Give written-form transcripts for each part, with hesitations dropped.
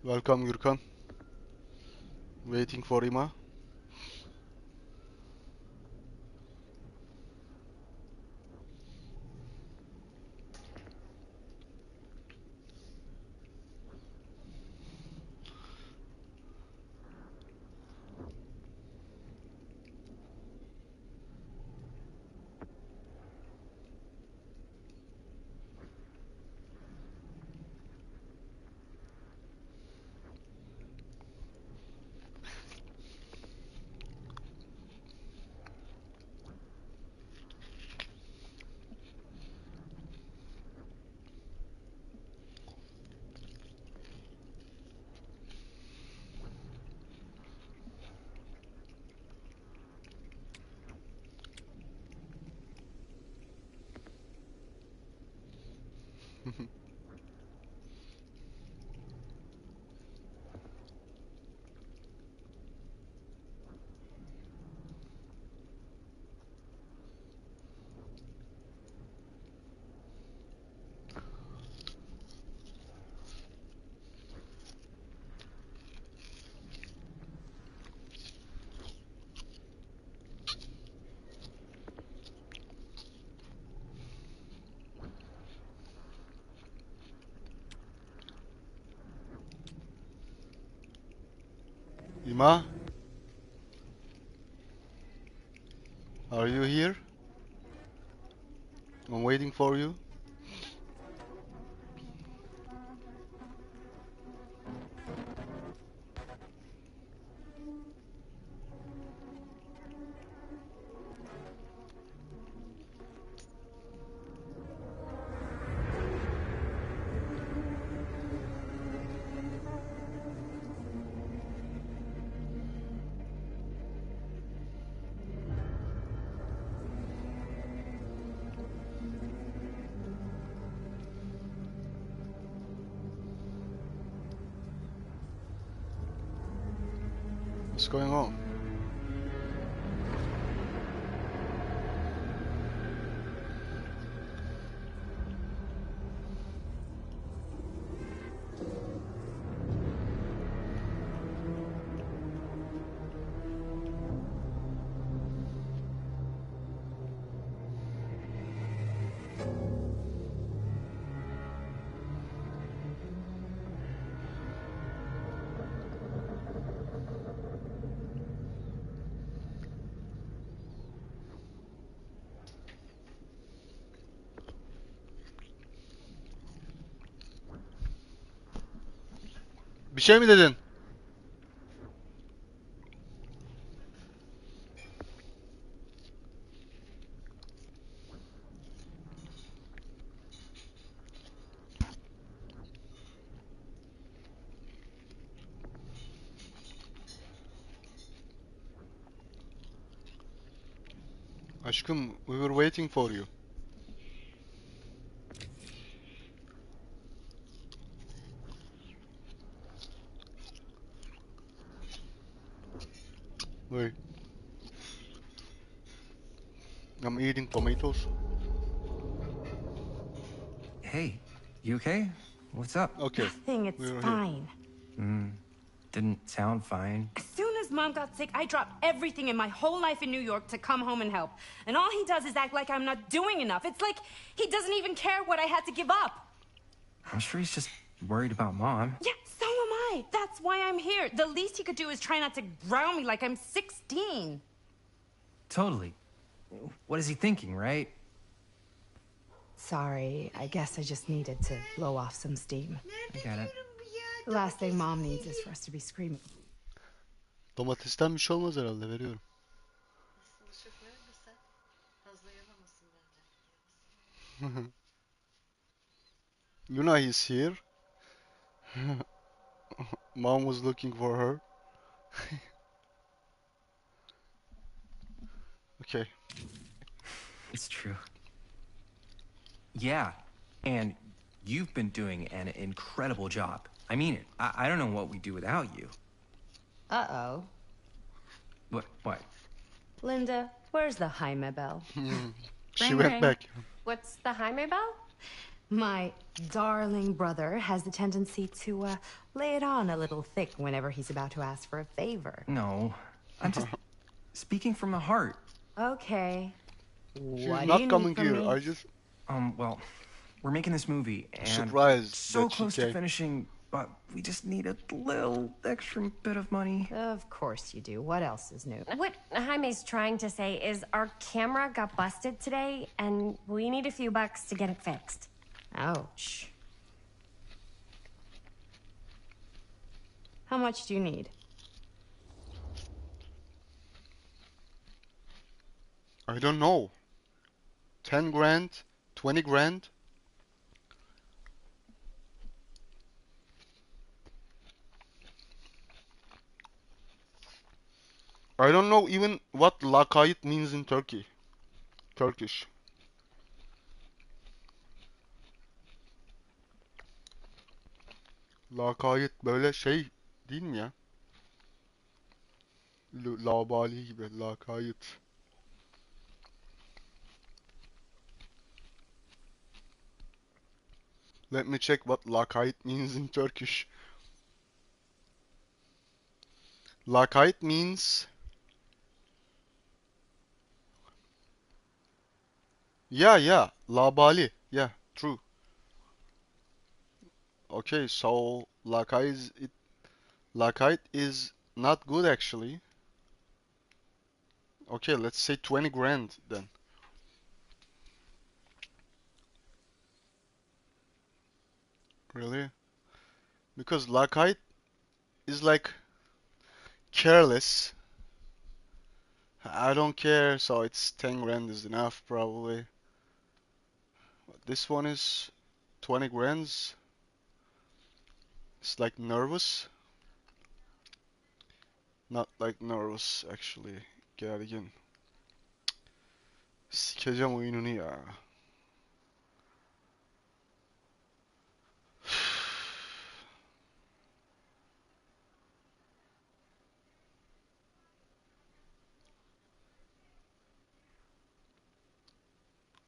Welcome Gürkan. Waiting for Ima. Ima, are you here? I'm waiting for you. What's going on? Bir şey mi dedin? Aşkım, we were waiting for you. Wait, I'm eating tomatoes. Hey, you okay? What's up? Okay, Nothing, it's we were here. fine. Didn't sound fine. As soon as Mom got sick, I dropped everything in my whole life in New York to come home and help. And all he does is act like I'm not doing enough. It's like he doesn't even care what I had to give up. I'm sure he's just worried about Mom. Yeah, so am I. That's why I'm here. The least he could do is try not to ground me like I'm 16. Totally. What is he thinking, right? Sorry, I guess I just needed to blow off some steam. I get it. The last thing Mom needs is for us to be screaming. Domatesten bir şey olmaz herhalde, veriyorum. Luna is here. Mom was looking for her. Okay. It's true. Yeah, and you've been doing an incredible job. I mean it. I don't know what we'd do without you. Uh-oh. What? Linda, where's the Jaime bell? She Ring, went ring. back. What's the Jaime bell? My darling brother has the tendency to lay it on a little thick whenever he's about to ask for a favor. No, I'm just speaking from the heart. Okay. She's What do not you need coming from here. me? Well, we're making this movie, and we're Surprised so that she close to came. finishing, but we just need a little extra bit of money. Of course you do. What else is new? What Jaime's trying to say is our camera got busted today, and we need a few bucks to get it fixed. Ouch. How much do you need? I don't know. 10 grand? 20 grand? I don't know even what lakayt means in Turkish. Lakayt böyle şey değil mi ya? Labali gibi lakayt. Let me check what lakayt means in Turkish. Lakayt means... Yeah, labali. Yeah, true. Okay, so lakayt is not good actually. Okay, let's say 20 grand then. Really? Because lakayt is like careless. I don't care, so it's 10 grand is enough probably. This one is 20 grands. It's like nervous. Not like nervous actually. Gergin. Sikeceğim oyununu ya.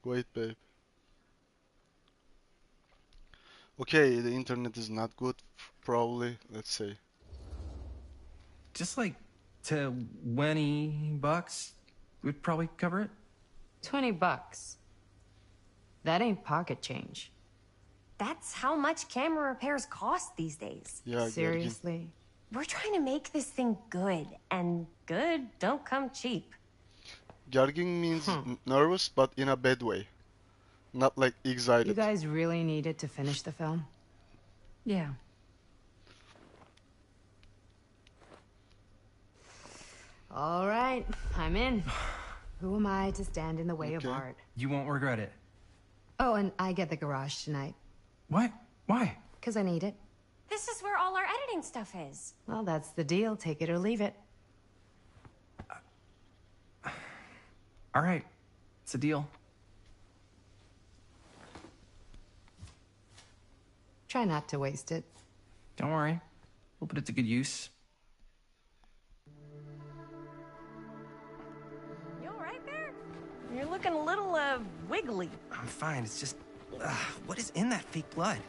Wait, babe. Okay, the internet is not good, probably. Let's say. Just like 20 bucks would probably cover it. 20 bucks. That ain't pocket change. That's how much camera repairs cost these days. Yeah, Gergin. Seriously? We're trying to make this thing good, and good don't come cheap. Gergin means nervous, but in a bad way. Not like You excited. guys really needed to finish the film? Yeah. All right, I'm in. Who am I to stand in the way of Okay. art? You won't regret it. Oh, and I get the garage tonight, What? Why? because I need it. This is where all our editing stuff is. Well, that's the deal. Take it or leave it. All right, it's a deal. Try not to waste it. Don't worry, we'll put it to good use. You all right there? You're looking a little, wiggly. I'm fine. It's just, what is in that fake blood?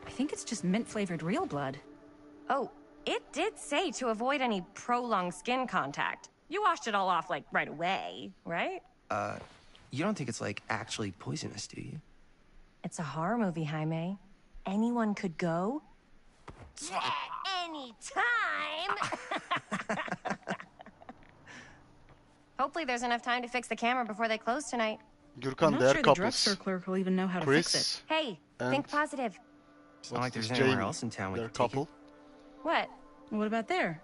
I think it's just mint-flavored real blood. Oh, it did say to avoid any prolonged skin contact. You washed it all off, like, right away, right? You don't think it's like actually poisonous, do you? It's a horror movie, Jaime. Anyone could go. Yeah, anytime! Hopefully there's enough time to fix the camera before they close tonight. Gürkan, I'm not they're sure the couples. drugstore clerk will even know how to fix it. Chris Hey, and think positive. It's not like what's there's this, anywhere Jamie? else in town we They're could take couple. it. What? What about there?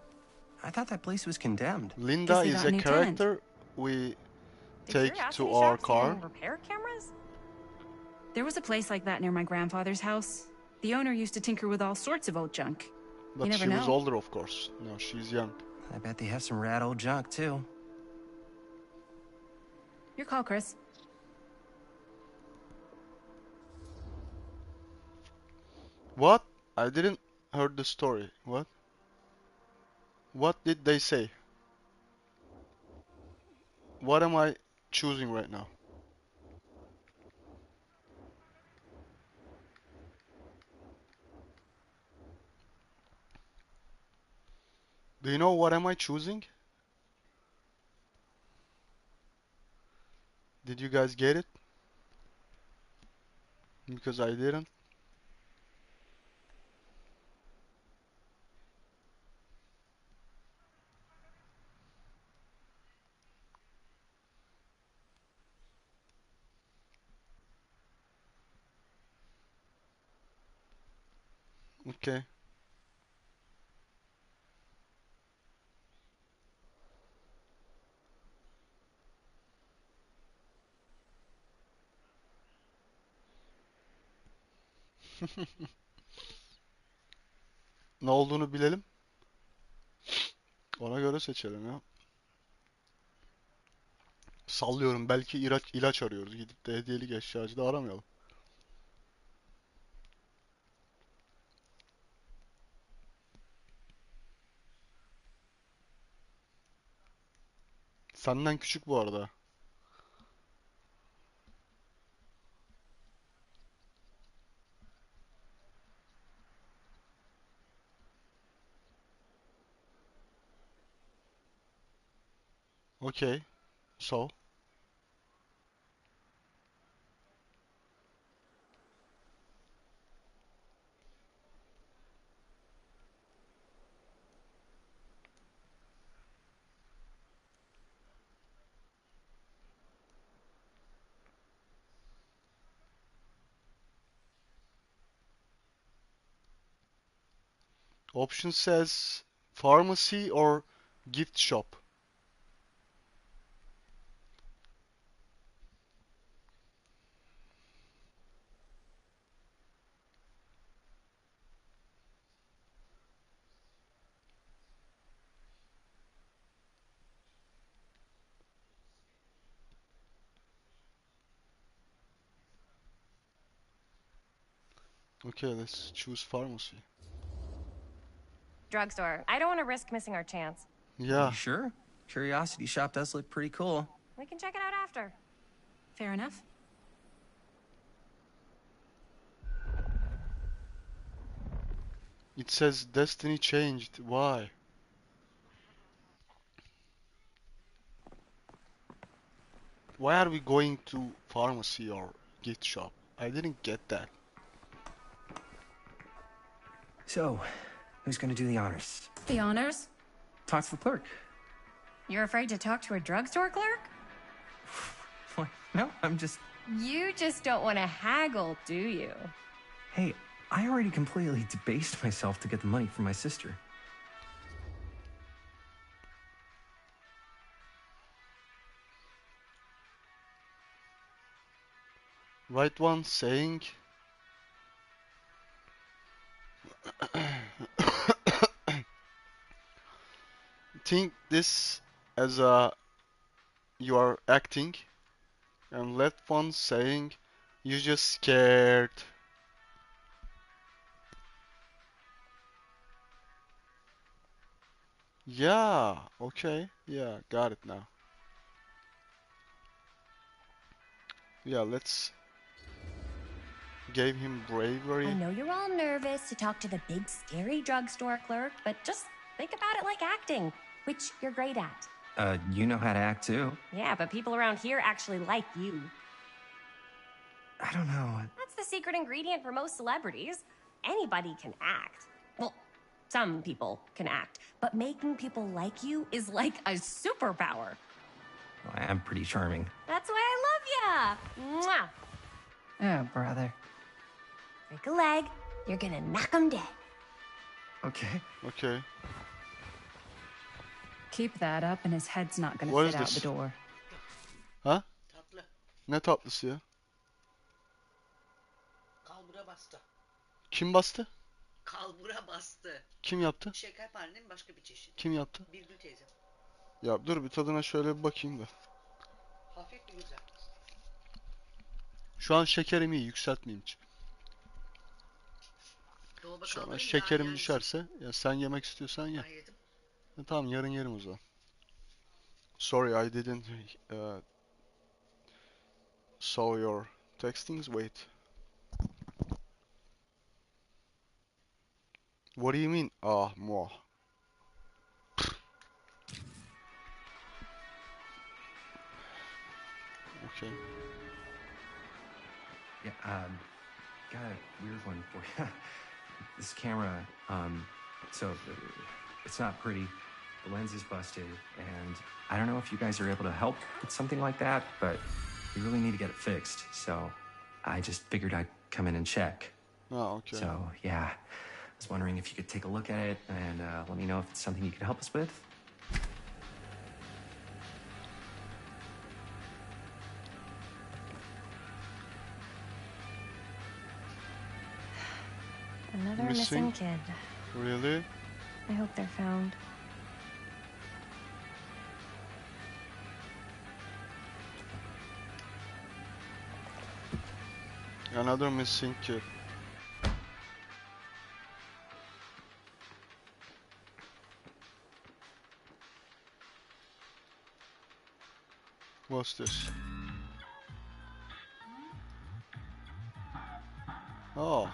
I thought that place was condemned. Linda Guess they is got a a new tenant. character we The take curiosity to our shops car. even repair cameras? There was a place like that near my grandfather's house. The owner used to tinker with all sorts of old junk. But never she was know. older, of course. No, she's young. I bet they have some rad old junk, too. Your call, Chris. What? I didn't heard the story. What? What did they say? What am I choosing right now? Do you know what am I choosing? Did you guys get it? Because I didn't. Okay. Ne olduğunu bilelim. Ona göre seçelim ya. Sallıyorum, belki ilaç arıyoruz. Gidip de hediyelik eşyacı da aramayalım. Senden küçük bu arada. Okay. So. Option says pharmacy or gift shop. Okay, let's choose pharmacy. Drugstore. I don't want to risk missing our chance. Yeah. You sure? Curiosity Shop does look pretty cool. We can check it out after. Fair enough. It says destiny changed. Why? Why are we going to pharmacy or gift shop? I didn't get that. So, who's gonna do the honors? The honors? Talk to the clerk. You're afraid to talk to a drugstore clerk? What? No, I'm just... You just don't want to haggle, do you? Hey, I already completely debased myself to get the money from my sister. Right one saying think this as a you are acting, and left one saying you just scared. Yeah, okay. Yeah, got it now. Yeah, let's give him I bravery. know you're all nervous to talk to the big, scary drugstore clerk, but just think about it like acting, which you're great at. You know how to act too. Yeah, but people around here actually like you. I don't know. That's the secret ingredient for most celebrities. Anybody can act. Well, some people can act, but making people like you is like a superpower. Well, I am pretty charming. That's why I love ya. Mwah. Oh, brother. Break a leg, you're gonna knock 'em dead. Okay. Okay. Keep that up and his head's not gonna What fit is out this? the door. Ha? Tatlı. Ne tatlısı ya? Kalbura bastı. Kim bastı? Kalbura bastı. Kim yaptı? Şekerparenin başka bir çeşidi. Kim yaptı? Birgül teyze. Ya dur bir tadına şöyle bir bakayım da. Hafif bir güzel. Şu an şekerim iyi, yükseltmeyeyim hiç. Dolaba Şu an kaldırın, şekerim yarın düşerse, ya sen yemek istiyorsan ye. Ben yedim. Tamam, yarın yerim o zaman. Sorry, I didn't saw your textings. Wait. What do you mean? Ah, moi. Okay. Yeah, got a weird one for you. This camera, so it's not pretty. The lens is busted, and I don't know if you guys are able to help with something like that, but we really need to get it fixed. So I just figured I'd come in and check. Oh, okay. So yeah, I was wondering if you could take a look at it and let me know if it's something you could help us with. Another Missing? missing kid. Really? I hope they're found. Another missing kid. What's this? Oh.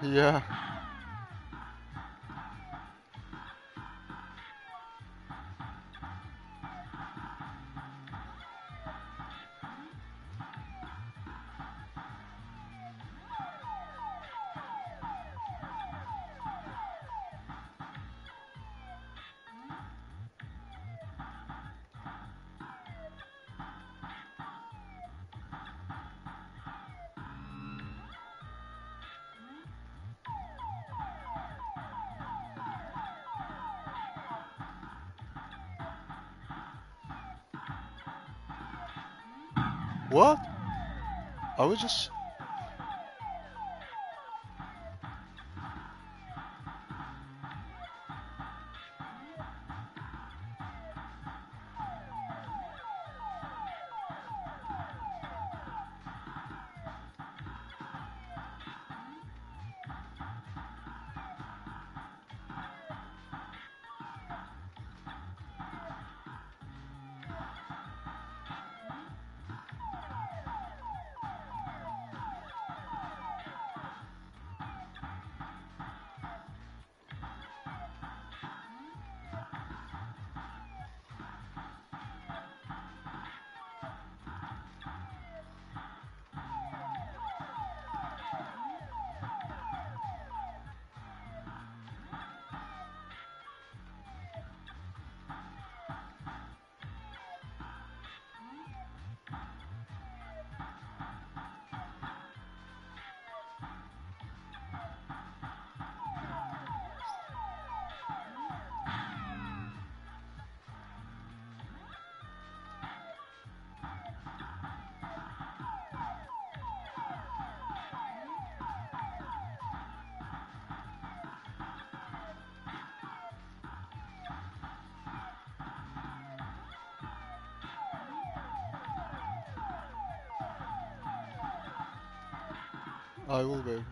Yeah. What? I was just... I will wait.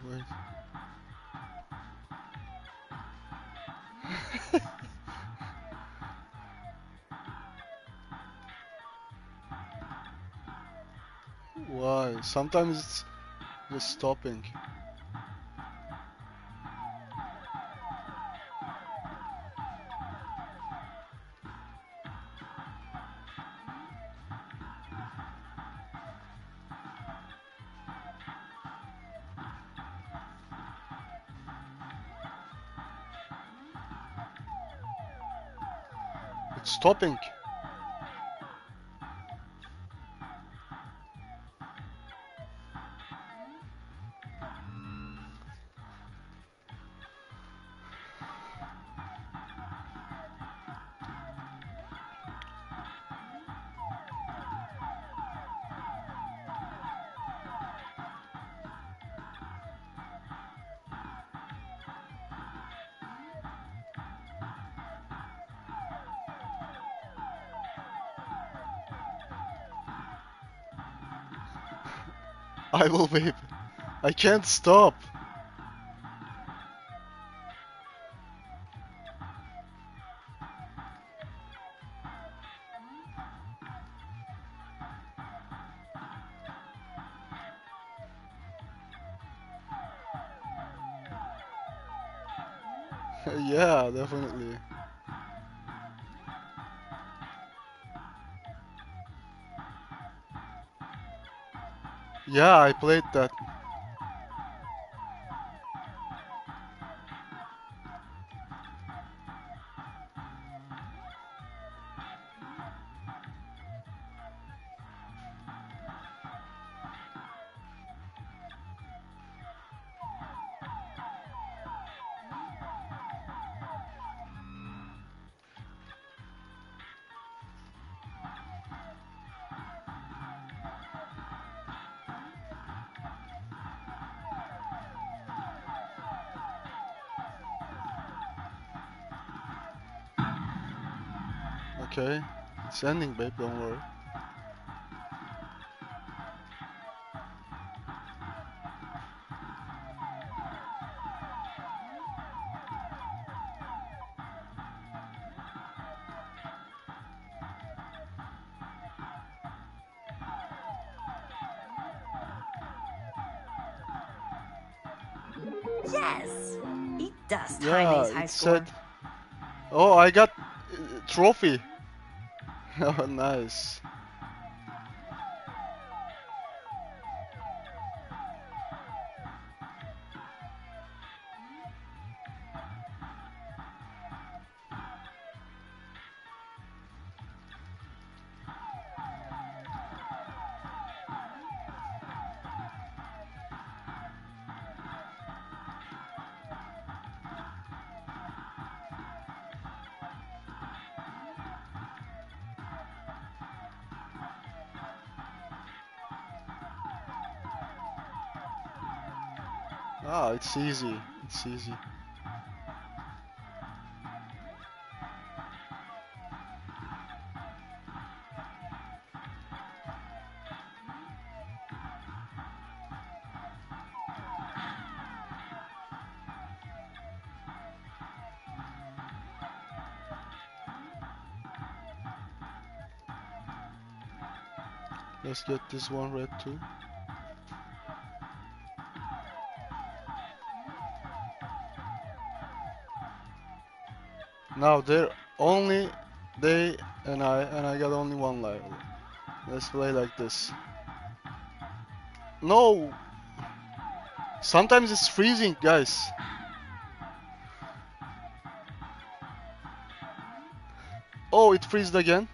Why? Sometimes it's just stopping. It's stopping. I will vape. I can't stop. Yeah, definitely. Yeah, I played that. Okay. It's ending, babe, don't worry. Yes! Eat dust, Yeah, Jaime's high it said. score. Oh, I got trophy. Oh, nice. Ah, it's easy. It's easy. Let's get this one red too. Now they're only they and I got only one life. Let's play like this. No! Sometimes it's freezing, guys. Oh, it freezed again.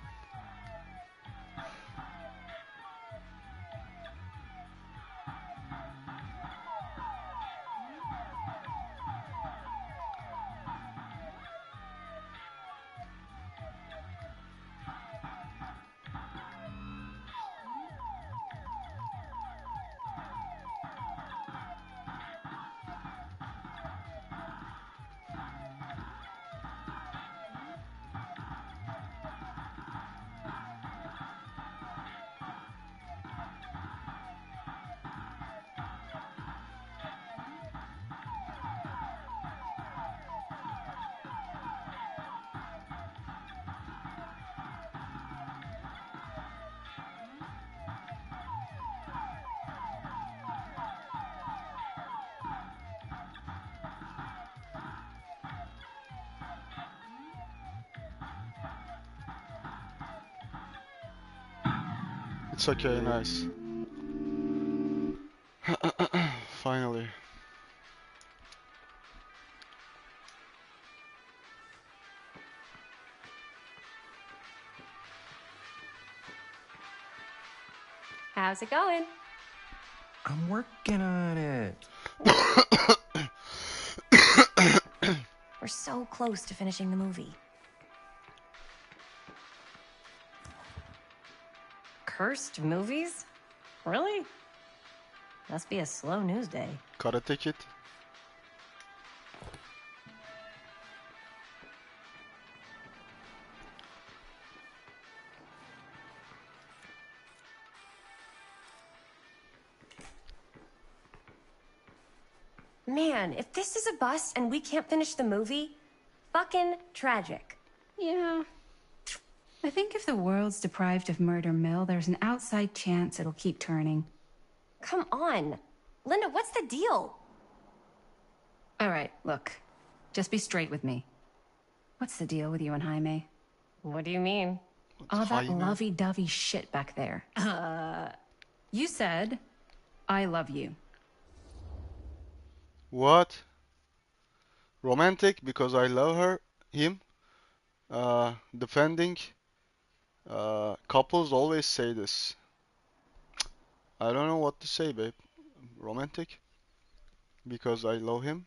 It's okay, nice. Finally. How's it going? I'm working on it. We're so close to finishing the movie. Cursed movies? Really? Must be a slow news day. Karate Kid. Man, if this is a bust and we can't finish the movie, fucking tragic. Yeah. I think if the world's deprived of Murder Mill, there's an outside chance it'll keep turning. Come on. Linda, what's the deal? All right, look. Just be straight with me. What's the deal with you and Jaime? What do you mean? All that Jaime? lovey-dovey shit back there. You said, I love you. What? Romantic because I love him. Defending. Couples always say this. I don't know what to say, babe. Romantic because I love him.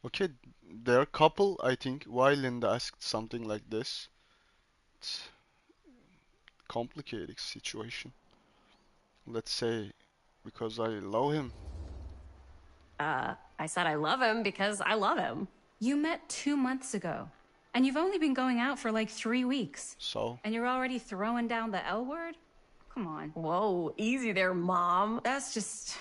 Okay, they're a couple, I think. Why Linda asked something like this? It's a complicated situation. Let's say because I love him. I said I love him because I love him. You met 2 months ago, and you've only been going out for like 3 weeks. So, And you're already throwing down the L word? Come on. Whoa, easy there, Mom. That's just...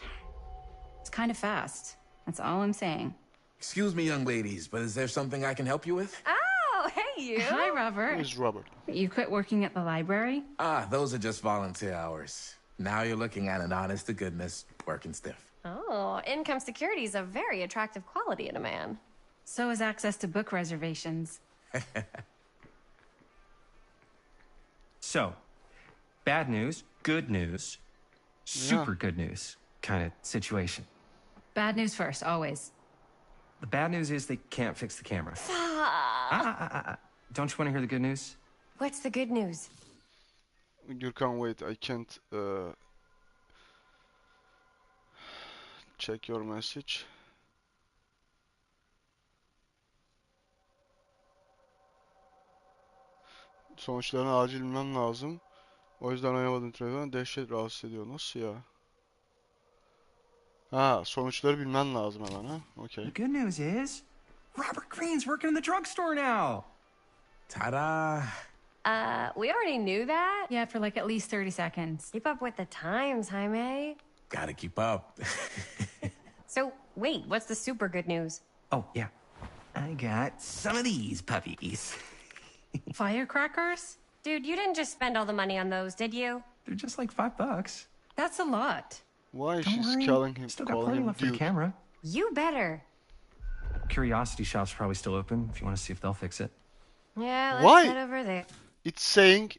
It's kind of fast. That's all I'm saying. Excuse me, young ladies, but is there something I can help you with? Oh, hey, you. Hi, Robert. who's Robert? You quit working at the library? Ah, those are just volunteer hours. Now you're looking at an honest-to-goodness working stiff. Oh, income security is a very attractive quality in a man. So is access to book reservations. So, bad news, good news, super good news kind of situation. Bad news first, always. The bad news is they can't fix the camera. Don't you want to hear the good news? What's the good news? Gürkan, wait, I can't check your message. Sonuçlarını acil bilmem lazım. O yüzden oynamadığım telefon dehşet rahatsız ediyor. Nasıl ya? Ha, sonuçları bilmen lazım hemen ha. The Okay. good news is Robert Greene's working in the drugstore now. Ta-da! We already knew that. Yeah, for like at least 30 seconds. Keep up with the times, Jaime. Gotta keep up. So, wait, what's the super good news? Oh, yeah. I got some of these puppies. Firecrackers? Dude, you didn't just spend all the money on those, did you? They're just like $5. That's a lot. Why Don't she's worry. Still got calling plenty him left for the dude? camera. You better. Curiosity Shop's probably still open if you want to see if they'll fix it. Yeah, let's Why? head over there. It's saying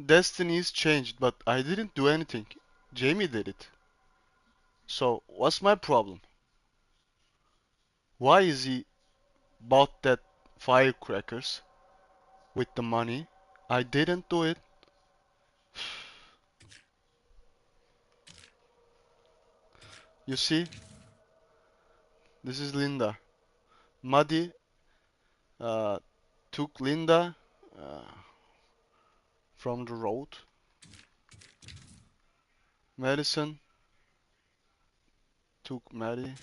Destiny's changed, but I didn't do anything. Jamie did it. So, what's my problem? Why is he bought that firecrackers with the money? I didn't do it. You see? This is Linda. Maddie took Linda from the road. Madison took Maddie.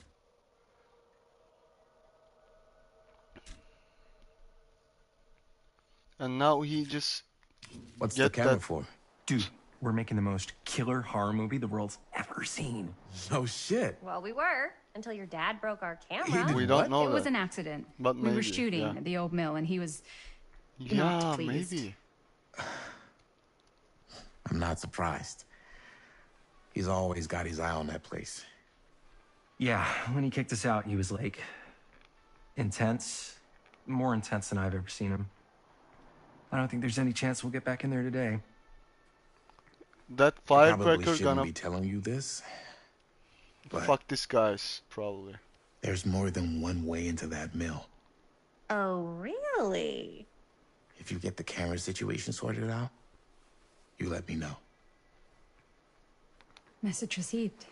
And now he just What's Get the camera that- for? Dude, we're making the most killer horror movie the world's ever seen. No shit. Well, we were, until your dad broke our He camera. did we what? don't know It was that. an accident. But We were maybe, shooting yeah. at the old mill, and he was... Yeah, not pleased. maybe. I'm not surprised. He's always got his eye on that place. Yeah, when he kicked us out, he was like intense, more intense than I've ever seen him. I don't think there's any chance we'll get back in there today. That Probably firecracker shouldn't gonna be telling you this, but fuck this guys, probably. there's more than one way into that mill. Oh, really? If you get the camera situation sorted out, you let me know. Message received.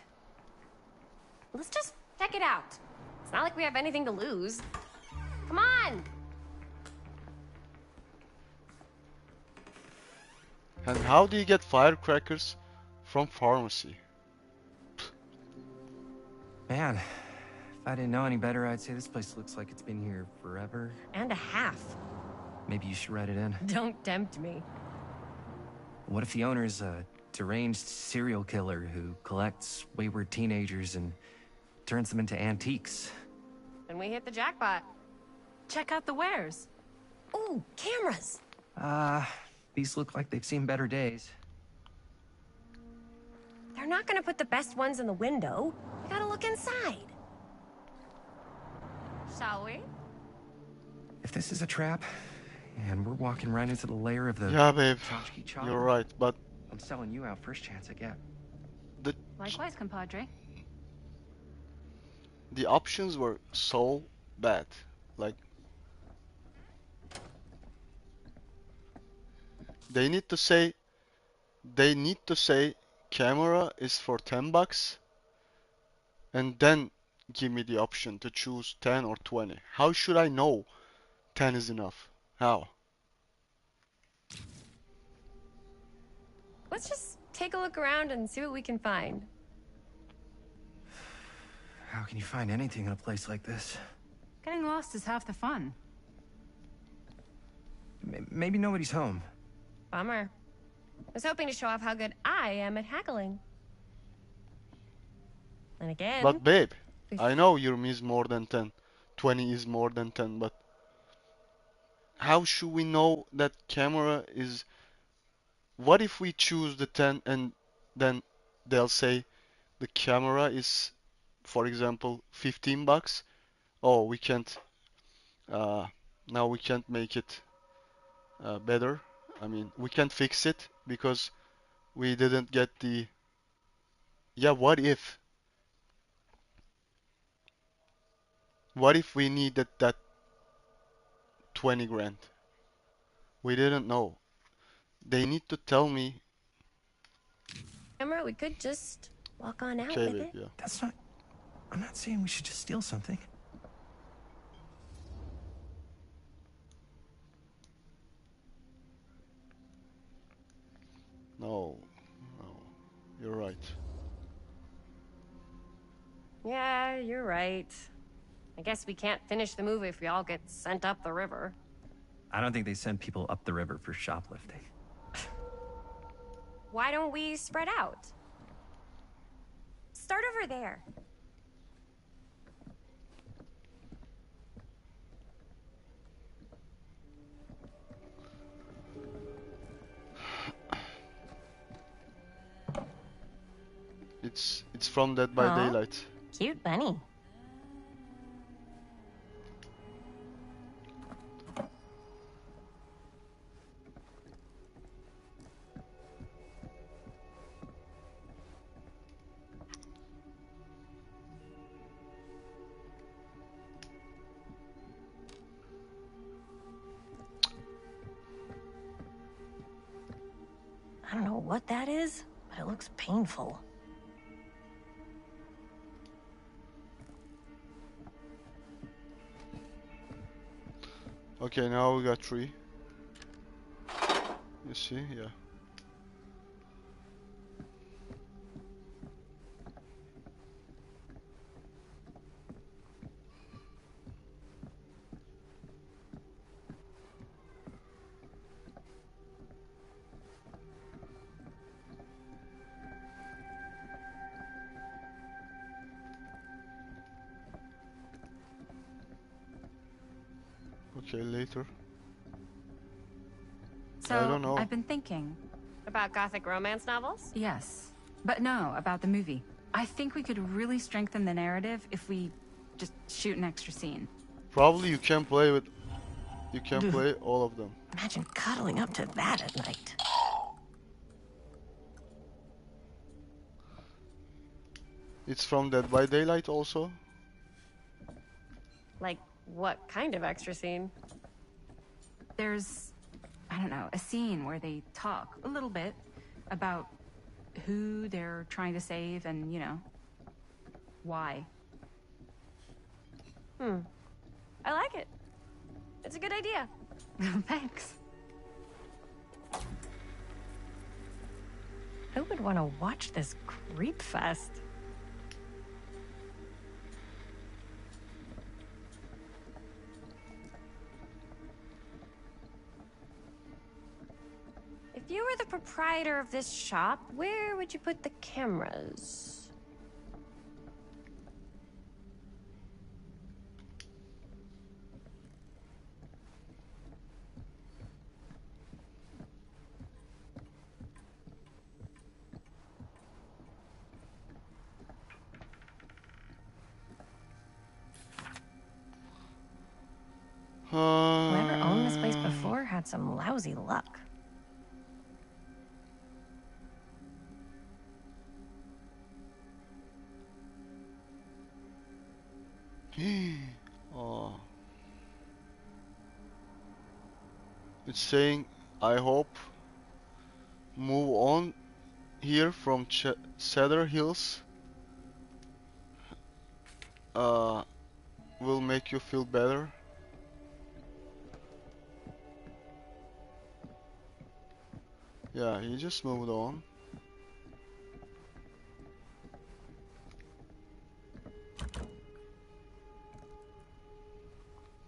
Let's just check it out. It's not like we have anything to lose. Come on! And how do you get firecrackers from pharmacy? Man, if I didn't know any better, I'd say this place looks like it's been here forever. And a half. Maybe you should write it in. Don't tempt me. What if the owner's a deranged serial killer who collects wayward teenagers and turns them into antiques? Then we hit the jackpot. Check out the wares. Ooh, cameras! These look like they've seen better days. They're not gonna put the best ones in the window. We gotta look inside. Shall we? If this is a trap, and we're walking right into the lair of the Yeah, babe, tchotchke chop, you're right, but I'm selling you out first chance I get. Likewise, compadre. the options were so bad. Like, they need to say camera is for $10 and then give me the option to choose 10 or 20. How should I know 10 is enough? How? Let's just take a look around and see what we can find. How can you find anything in a place like this? Getting lost is half the fun. Maybe nobody's home. Bummer. I was hoping to show off how good I am at haggling. And again... But babe, I know your is more than 10. 20 is more than 10, but how should we know that camera is... What if we choose the 10 and then they'll say the camera is, for example, $15? Oh, we can't, now we can't make it better. I mean, we can't fix it because we didn't get the... Yeah, what if? What if we needed that 20 grand? We didn't know. They need to tell me. Camera, we could just walk on out Okay, with babe, it. yeah. That's not... I'm not saying we should just steal something. No, no, you're right. Yeah, you're right. I guess we can't finish the movie if we all get sent up the river. I don't think they send people up the river for shoplifting. Why don't we spread out? Start over there. It's from Dead by Aw. Daylight. Cute bunny. I don't know what that is, but it looks painful. Okay, now we got 3. You see, yeah. Okay, later. So, I don't know. I've been thinking. About gothic romance novels? Yes. But no, about the movie. I think we could really strengthen the narrative if we just shoot an extra scene. Probably you can play with... You can play all of them. Imagine cuddling up to that at night. It's from Dead by Daylight also. Like, what kind of extra scene? There's, I don't know, a scene where they talk a little bit about who they're trying to save and, you know, why. I like it. It's a good idea. Thanks. Who would want to watch this creep fest? If you were the proprietor of this shop, where would you put the cameras? Whoever owned this place before had some lousy luck. Oh. It's saying, I hope move on here from Cedar Hills will make you feel better. Yeah, he just moved on.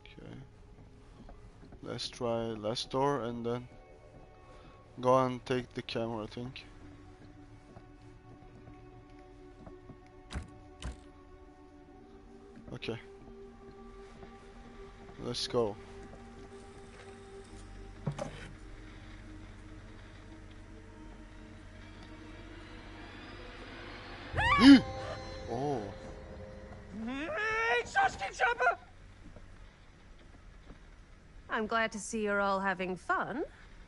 Okay. Let's try last door and then go and take the camera, I think. Okay. Let's go. Oh. I'm glad to see you're all having fun.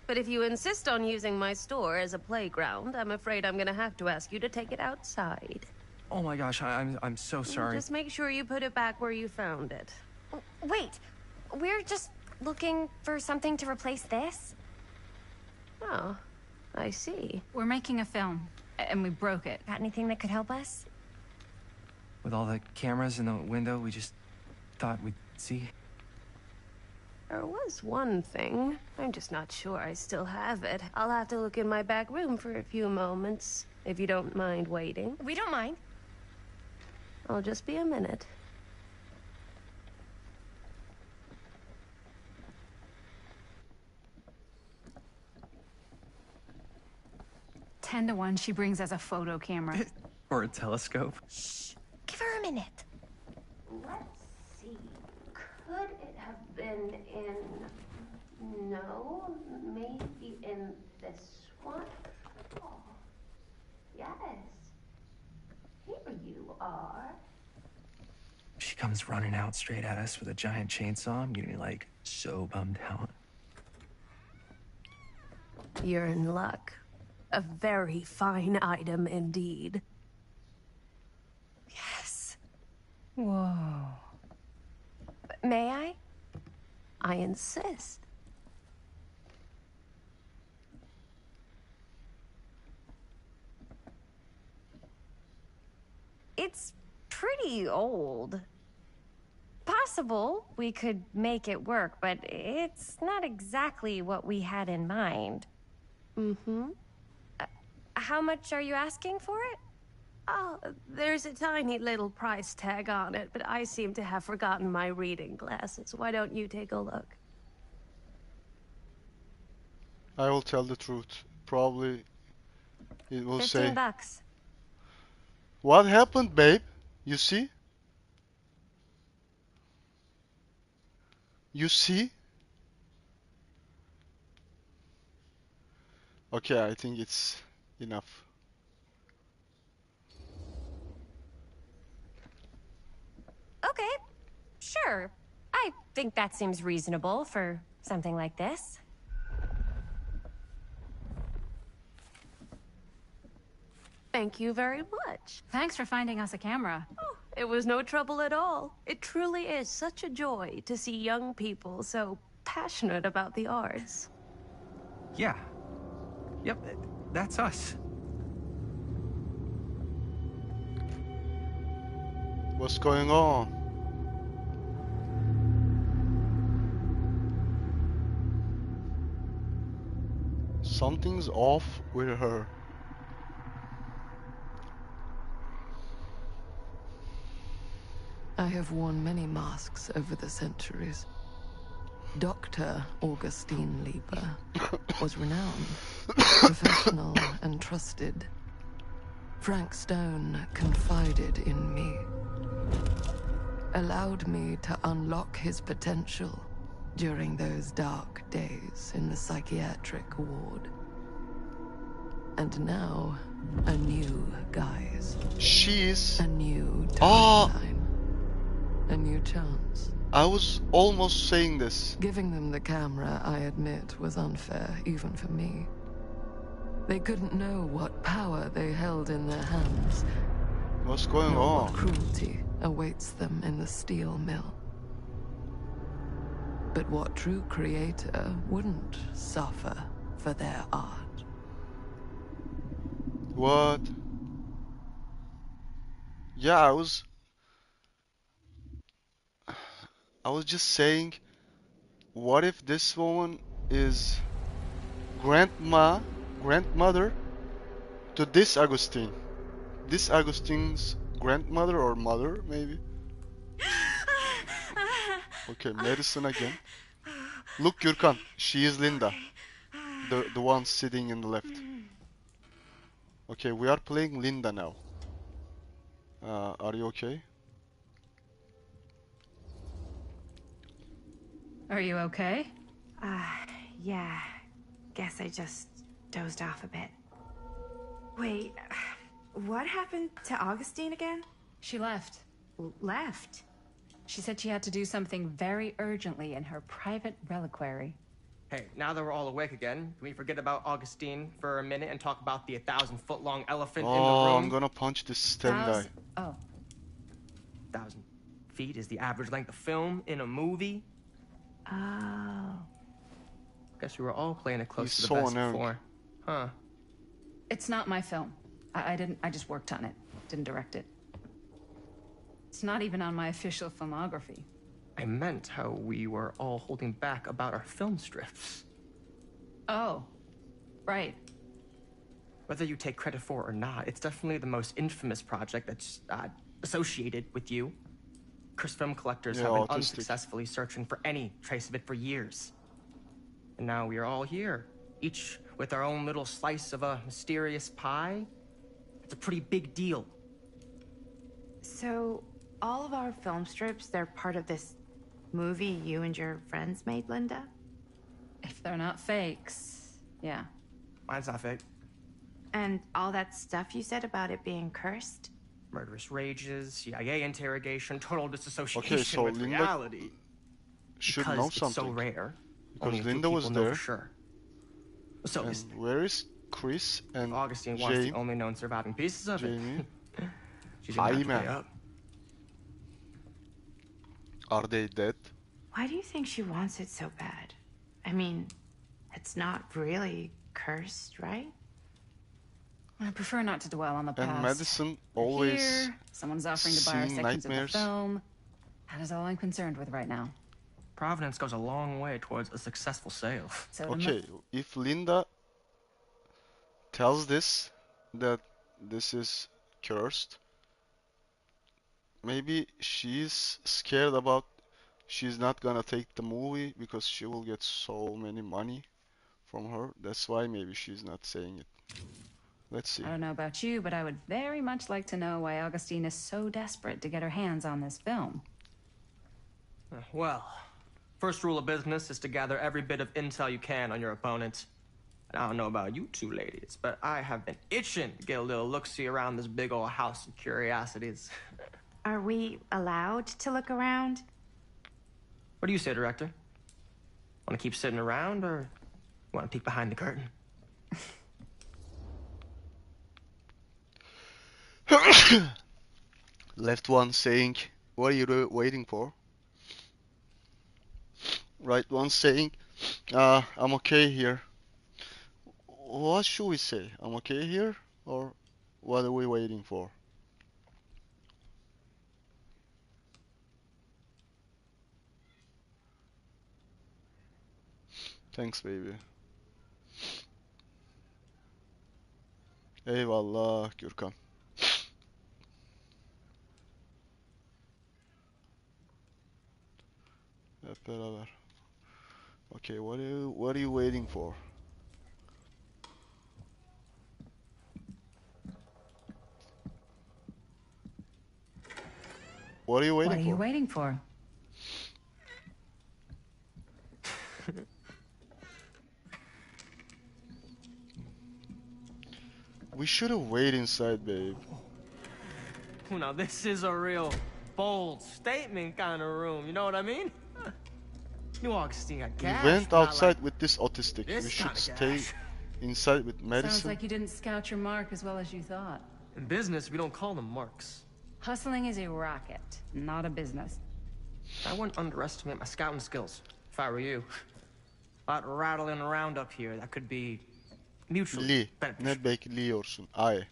But if you insist on using my store as a playground, I'm afraid I'm gonna have to ask you to take it outside. Oh my gosh, I'm so sorry. Just make sure you put it back where you found it. Wait, we're just looking for something to replace this? Oh, I see. We're making a film, and we broke it. Got anything that could help us? With all the cameras in the window, we just thought we'd see. There was one thing. I'm just not sure I still have it. I'll have to look in my back room for a few moments, if you don't mind waiting. We don't mind. I'll just be a minute. Ten to 1, she brings us a photo camera. Or a telescope. Shh, give her a minute. Let's see. Could it have been in... No, maybe in this one? Oh, yes. Here you are. She comes running out straight at us with a giant chainsaw. I'm getting like so bummed out. You're in luck. A very fine item indeed. Yes. Whoa. May I? I insist. It's pretty old. Possible we could make it work, but it's not exactly what we had in mind. Mm-hmm. How much are you asking for it? Oh, there's a tiny little price tag on it, but I seem to have forgotten my reading glasses. Why don't you take a look? I will tell the truth. Probably it will 15 say, bucks. what happened, babe? You see? You see? Okay, I think it's enough. Okay, sure. I think that seems reasonable for something like this. Thank you very much. Thanks for finding us a camera. Oh, it was no trouble at all. It truly is such a joy to see young people so passionate about the arts. Yeah. Yep, that's us. What's going on? Something's off with her. I have worn many masks over the centuries. Dr. Augustine Lieber was renowned, professional, and trusted. Frank Stone confided in me, allowed me to unlock his potential during those dark days in the psychiatric ward. And now, a new guise. She's... A new Ah! timeline. A new chance. I was almost saying this. Giving them the camera, I admit, was unfair, even for me. They couldn't know what power they held in their hands, What's going nor on? what cruelty awaits them in the steel mill. But what true creator wouldn't suffer for their art? What? Yeah, I was just saying, what if this woman is grandmother to this Augustine? This Augustine's grandmother or mother, maybe? Okay, medicine again. Look, Gürkan, she is Linda, the one sitting in the left. Okay, we are playing Linda now. Are you okay? Are you okay? Yeah. Guess I just dozed off a bit. Wait, what happened to Augustine again? She left. Left? She said she had to do something very urgently in her private reliquary. Hey, now that we're all awake again, can we forget about Augustine for a minute and talk about the 1,000-foot-long elephant in the Oh, room? I'm gonna punch this STEM guy. Oh. 1,000 feet is the average length of film in a movie. Oh. Guess we were all playing it close He's to the so vest annoying. before. Huh. It's not my film. I just worked on it. Didn't direct it. It's not even on my official filmography. I meant how we were all holding back about our film strips. Oh. Right. Whether you take credit for it or not, it's definitely the most infamous project that's associated with you. Cursed film collectors Yeah, have been autistic. unsuccessfully searching for any trace of it for years. And now we are all here, each with our own little slice of a mysterious pie. It's a pretty big deal. So, all of our film strips, they're part of this movie you and your friends made, Linda? If they're not fakes, yeah. Mine's not fake. And all that stuff you said about it being cursed? Murderous rages, CIA interrogation, total disassociation Okay, so with Linda reality. should Because know it's something. so rare. Because Only a few Linda was people know there. for sure. So is And where is Chris and Augustine wants the Jamie? only known surviving pieces of Jamie? it. She's gonna have to Jaime. pay up. Are they dead? Why do you think she wants it so bad? I mean, it's not really cursed, right? I prefer not to dwell on the past. And Madison We're always here, someone's offering to buy our seeing sections nightmares. of the film. That is all I'm concerned with right now. Providence goes a long way towards a successful sale. So the Okay, if Linda tells this, that this is cursed, maybe she's scared about she's not gonna take the movie because she will get so many money from her. That's why maybe she's not saying it. Let's see. I don't know about you, but I would very much like to know why Augustine is so desperate to get her hands on this film. Well, first rule of business is to gather every bit of intel you can on your opponent. And I don't know about you two ladies, but I have been itching to get a little look-see around this big old house of curiosities. Are we allowed to look around? What do you say, director? Want to keep sitting around, or want to peek behind the curtain? Left one saying, what are you waiting for? Right one saying, I'm okay here. What should we say? I'm okay here? Or what are we waiting for? Thanks, baby. Eyvallah Gürkan. Hep beraber. Okay, what are you waiting for? What are you What waiting are you for? waiting for? We should have waited inside, babe. Now, this is a real bold statement kind of room. You know what I mean? New Augustine got We cash, went but not outside like with this autistic. We this should kind of stay cash. inside with Sounds medicine. like you didn't scout your mark as well as you thought. In business, we don't call them marks. Hustling is a racket, not a business. I wouldn't underestimate my scouting skills, if I were you. A lot rattling around up here that could be mutually Lee, beneficial. ne bekliyorsun? Ay.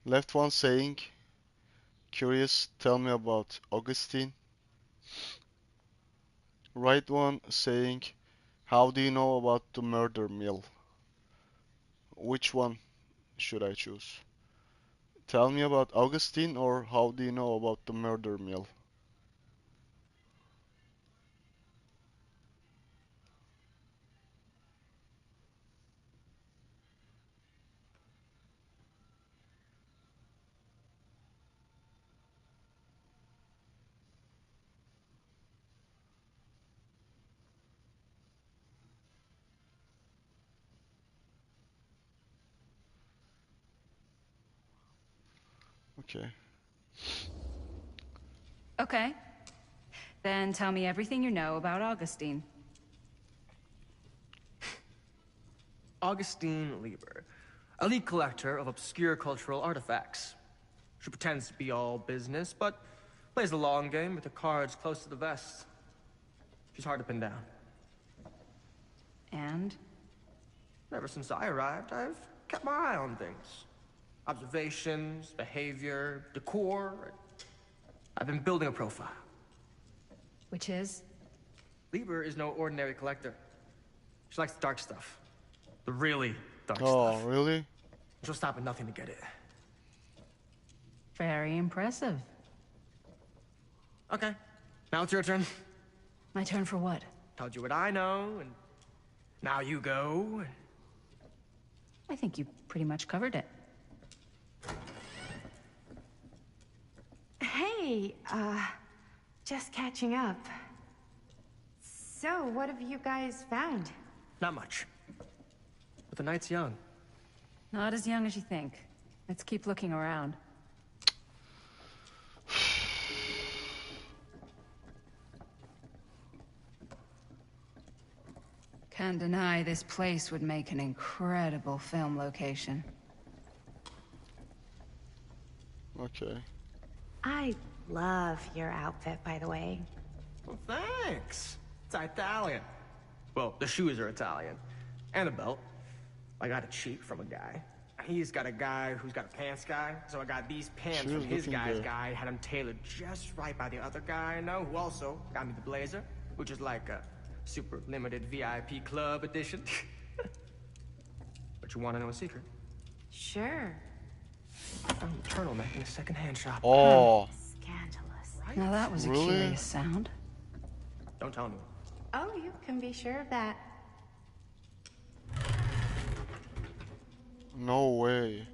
Left one saying, curious, tell me about Augustine. Right one saying, how do you know about the murder mill? Which one should I choose? Tell me about Augustine or how do you know about the murder mill? Okay. Okay. Then tell me everything you know about Augustine. Augustine Lieber, elite collector of obscure cultural artifacts. She pretends to be all business, but plays the long game with her cards close to the vest. She's hard to pin down. And? Ever since I arrived, I've kept my eye on things. Observations, behavior, decor. I've been building a profile. Which is? Lieber is no ordinary collector. She likes the dark stuff. The really dark Oh, stuff. really? She'll stop at nothing to get it. Very impressive. Okay, now it's your turn. My turn for what? Told you what I know, and now you go. I think you pretty much covered it. Hey, just catching up. So, what have you guys found? Not much. But the night's young. Not as young as you think. Let's keep looking around. Can't deny this place would make an incredible film location. Okay. I love your outfit, by the way. Well, thanks. It's Italian. Well, the shoes are Italian. And the belt. I got it cheap from a guy. He's got a guy who's got a pants guy, so I got these pants She from was his looking guy's good. guy, had them tailored just right by the other guy I know, who also got me the blazer, which is like a super limited VIP club edition. But you want to know a secret? Sure. I found a turtleneck in a second-hand shop. Oh, Scandalous. Right? Now that was a Really? curious sound. Don't tell me. Oh, you can be sure of that. no way.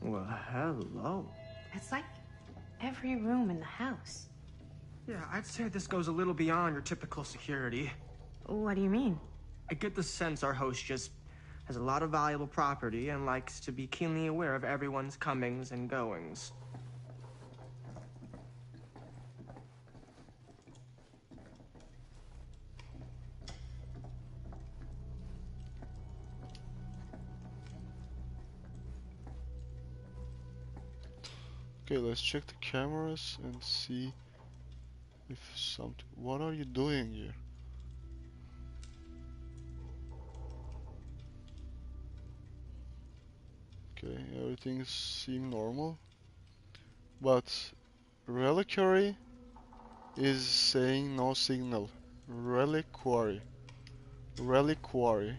Well, hello. It's like every room in the house. Yeah, I'd say this goes a little beyond your typical security. What do you mean? I get the sense our host just has a lot of valuable property and likes to be keenly aware of everyone's comings and goings. Okay, let's check the cameras and see if something. What are you doing here? Okay, everything seems normal. But reliquary is saying no signal. Reliquary. Reliquary.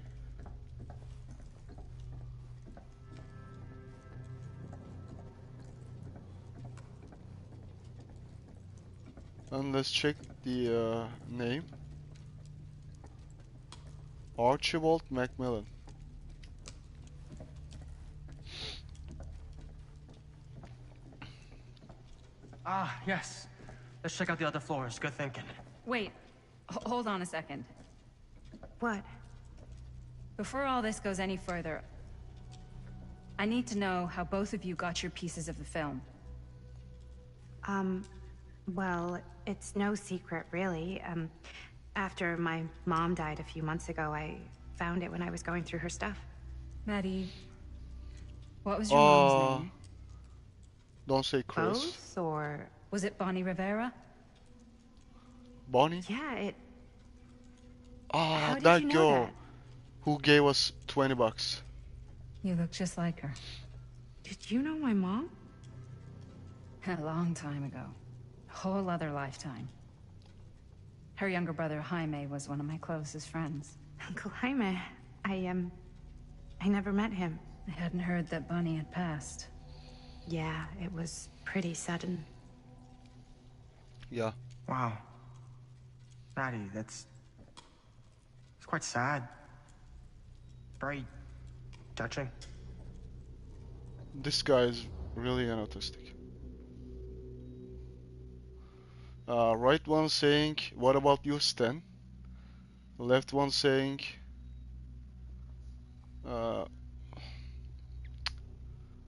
And let's check the name. Archibald Macmillan. Ah, yes. Let's check out the other floors. Good thinking. Wait, hold on a second. What? Before all this goes any further, I need to know how both of you got your pieces of the film. Well, it's no secret, really. After my mom died a few months ago, I found it when I was going through her stuff. Maddie, what was your mom's name? Don't say Chris. Both, or... Was it Bonnie Rivera? Bonnie? Yeah, it... Ah, How did that you know girl that? who gave us $20. You look just like her. Did you know my mom? A long time ago. A whole other lifetime. Her younger brother, Jaime, was one of my closest friends. Uncle Jaime. I never met him. I hadn't heard that Bonnie had passed. Yeah, it was pretty sudden. Yeah. Wow. Maddie, it's quite sad. Very touching. This guy is really an autistic. Right one saying, what about you, Stan? Left one saying,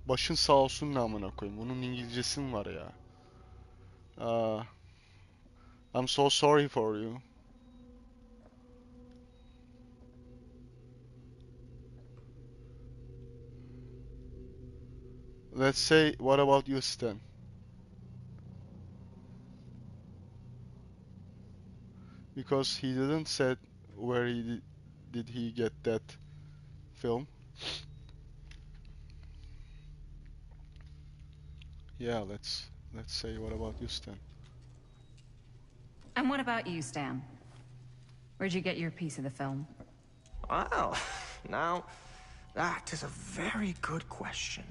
başın sağ olsun ne amına koyayım. Bunun İngilizcesi mi var ya? I'm so sorry for you. Let's say, what about you, Stan? Because he didn't said where did he get that film. Yeah, let's say, what about you, Stan? And what about you, Stan? Where'd you get your piece of the film? Well, now, that is a very good question.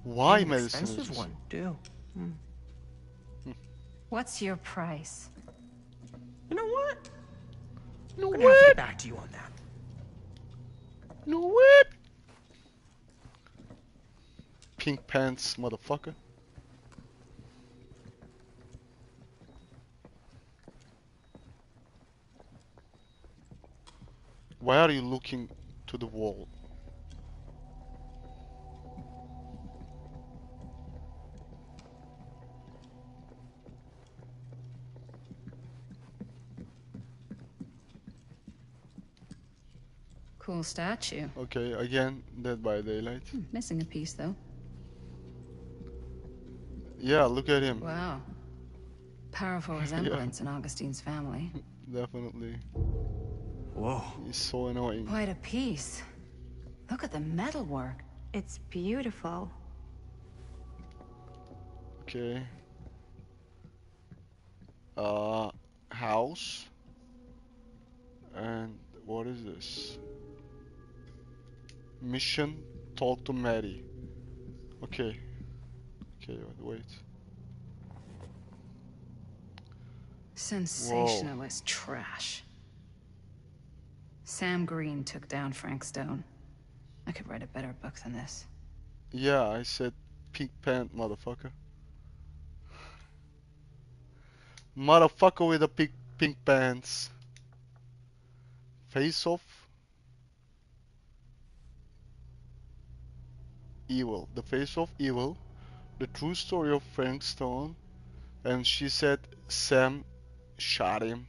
Why And an medicine expensive is one, too. What's your price? You know what? No I'm gonna have to what? get back to you on that. No what? Pink pants, motherfucker. Why are you looking to the wall? Cool statue. Okay, again, Dead by Daylight. Missing a piece, though. Yeah, look at him. Wow. Powerful resemblance in Augustine's family. Definitely. Whoa. He's so annoying. Quite a piece. Look at the metalwork. It's beautiful. Okay. House. And what is this? Mission, talk to Mary. Okay. Okay, wait. Sensationalist trash. Sam Green took down Frank Stone. I could write a better book than this. Yeah, I said pink pant, motherfucker. Motherfucker with the pink pants. Face off. Evil. The face of evil. The true story of Frank Stone. And she said Sam shot him.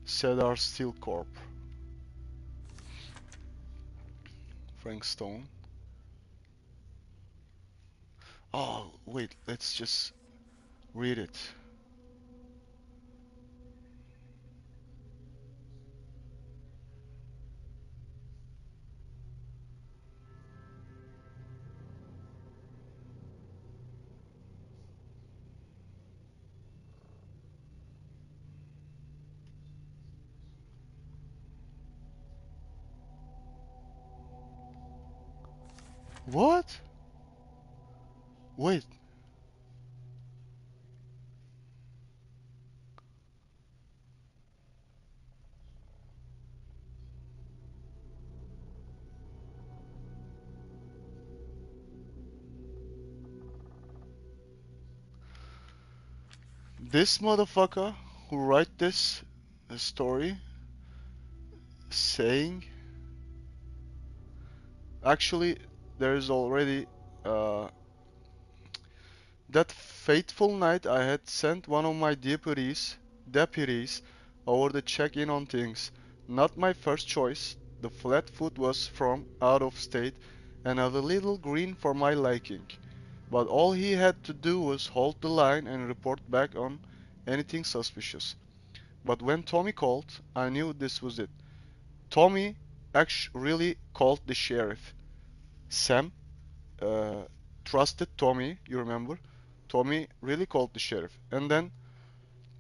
Cedar Steel Corp. Frank Stone. Oh, wait, let's just read it. What? Wait. This motherfucker who write this story saying actually there is already uh, that fateful night I had sent one of my deputies over to check in on things. Not my first choice. The flatfoot was from out of state and a little green for my liking. But all he had to do was hold the line and report back on anything suspicious. But when Tommy called, I knew this was it. Tommy actually really called the sheriff. Sam uh, trusted Tommy, you remember? Tommy really called the sheriff. And then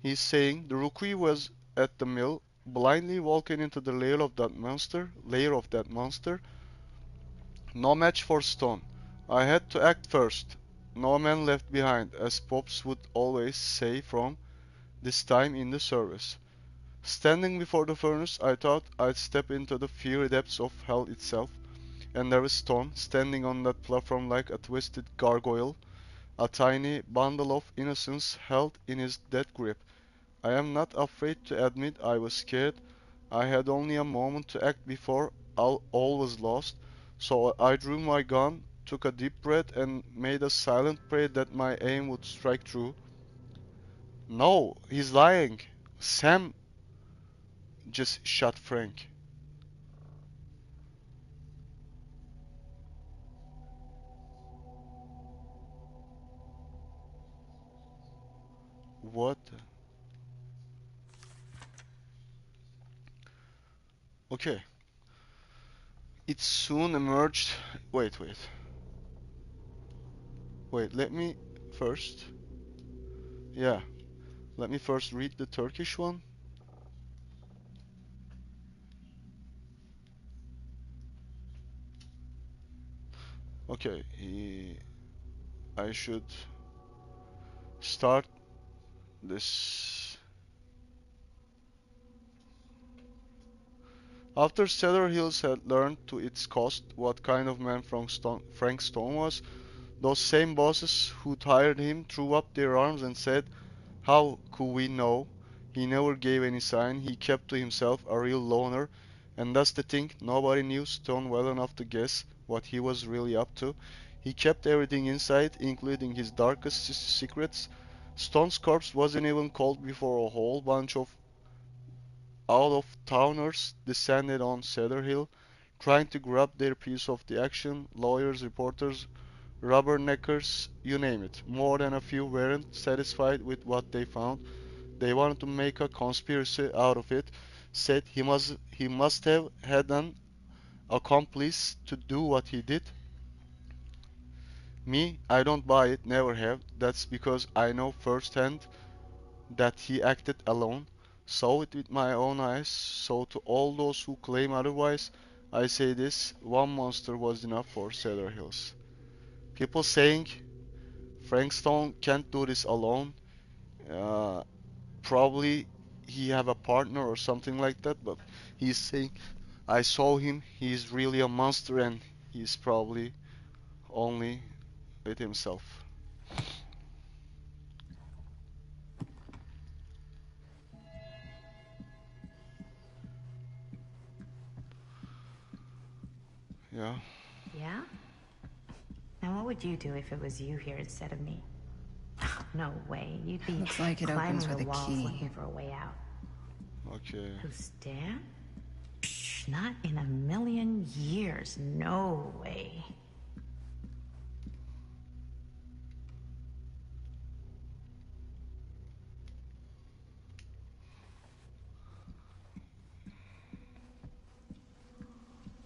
he's saying the rookie was at the mill, blindly walking into the lair of that monster. No match for Stone. I had to act first. No man left behind, as Pops would always say from this time in the service. Standing before the furnace, I thought I'd step into the fiery depths of hell itself, and there was Stone, standing on that platform like a twisted gargoyle, a tiny bundle of innocence held in his death grip. I am not afraid to admit I was scared. I had only a moment to act before all was lost, so I drew my gun, took a deep breath, and made a silent prayer that my aim would strike true. No, he's lying. Sam just shot Frank. What? Okay. It soon emerged. Wait, wait. Wait, let me first. Yeah, let me first read the Turkish one. Okay, I should start this. After Cedar Hills had learned to its cost what kind of man Frank Stone was, those same bosses who'd hired him threw up their arms and said, how could we know? He never gave any sign. He kept to himself, a real loner. And that's the thing, nobody knew Stone well enough to guess what he was really up to. He kept everything inside, including his darkest secrets. Stone's corpse wasn't even cold before a whole bunch of out-of-towners descended on Cedar Hill, trying to grab their piece of the action. Lawyers, reporters, rubberneckers, you name it. More than a few weren't satisfied with what they found. They wanted to make a conspiracy out of it, said he must have had an accomplice to do what he did. Me, I don't buy it, never have. That's because I know firsthand that he acted alone, saw it with my own eyes. So to all those who claim otherwise, I say this, one monster was enough for Cedar Hills. People saying Frank Stone can't do this alone. Uh, Probably he have a partner or something like that, but he's saying I saw him, he's really a monster and he's probably only with himself. Yeah. Yeah? And what would you do if it was you here instead of me? No way. You'd be Looks like it climbing opens with the a walls key. looking for a way out. Okay. Who's Dan? Psh, not in a million years. No way.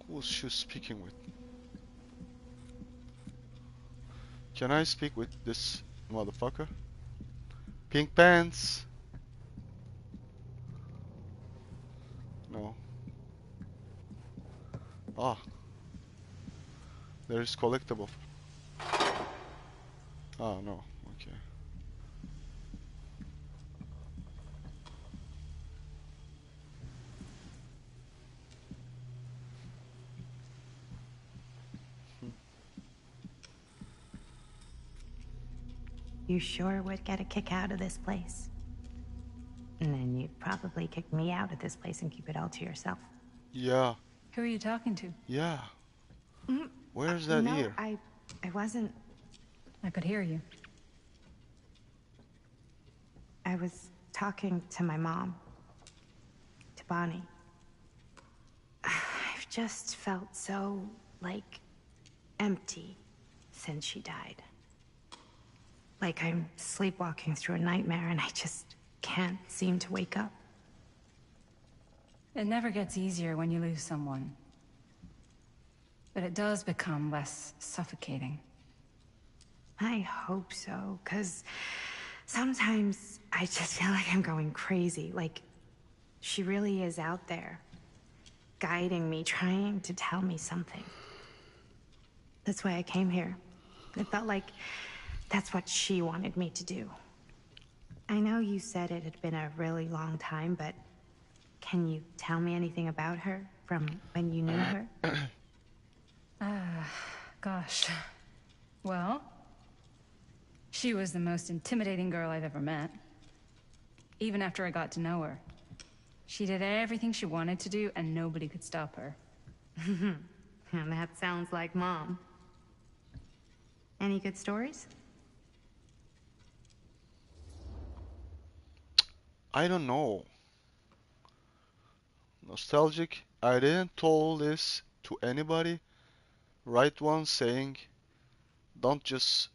Who's she speaking with? Can I speak with this motherfucker? Pink pants. No. Ah. There is collectible. Oh no, okay. You sure would get a kick out of this place. And then you'd probably kick me out of this place and keep it all to yourself. Yeah, Who are you talking to? yeah. Where's that No, ear? I wasn't. I could hear you. I was talking to my mom. To Bonnie. I've just felt so, like, empty since she died. Like I'm sleepwalking through a nightmare and I just can't seem to wake up. It never gets easier when you lose someone. But it does become less suffocating. I hope so, 'cause sometimes I just feel like I'm going crazy. Like, she really is out there, guiding me, trying to tell me something. That's why I came here. It felt like that's what she wanted me to do. I know you said it had been a really long time, but can you tell me anything about her from when you knew her? Gosh. Well, she was the most intimidating girl I've ever met. Even after I got to know her. She did everything she wanted to do, and nobody could stop her. And that sounds like Mom. Any good stories? I don't know. Nostalgic. I didn't tell this to anybody. Right one saying, don't just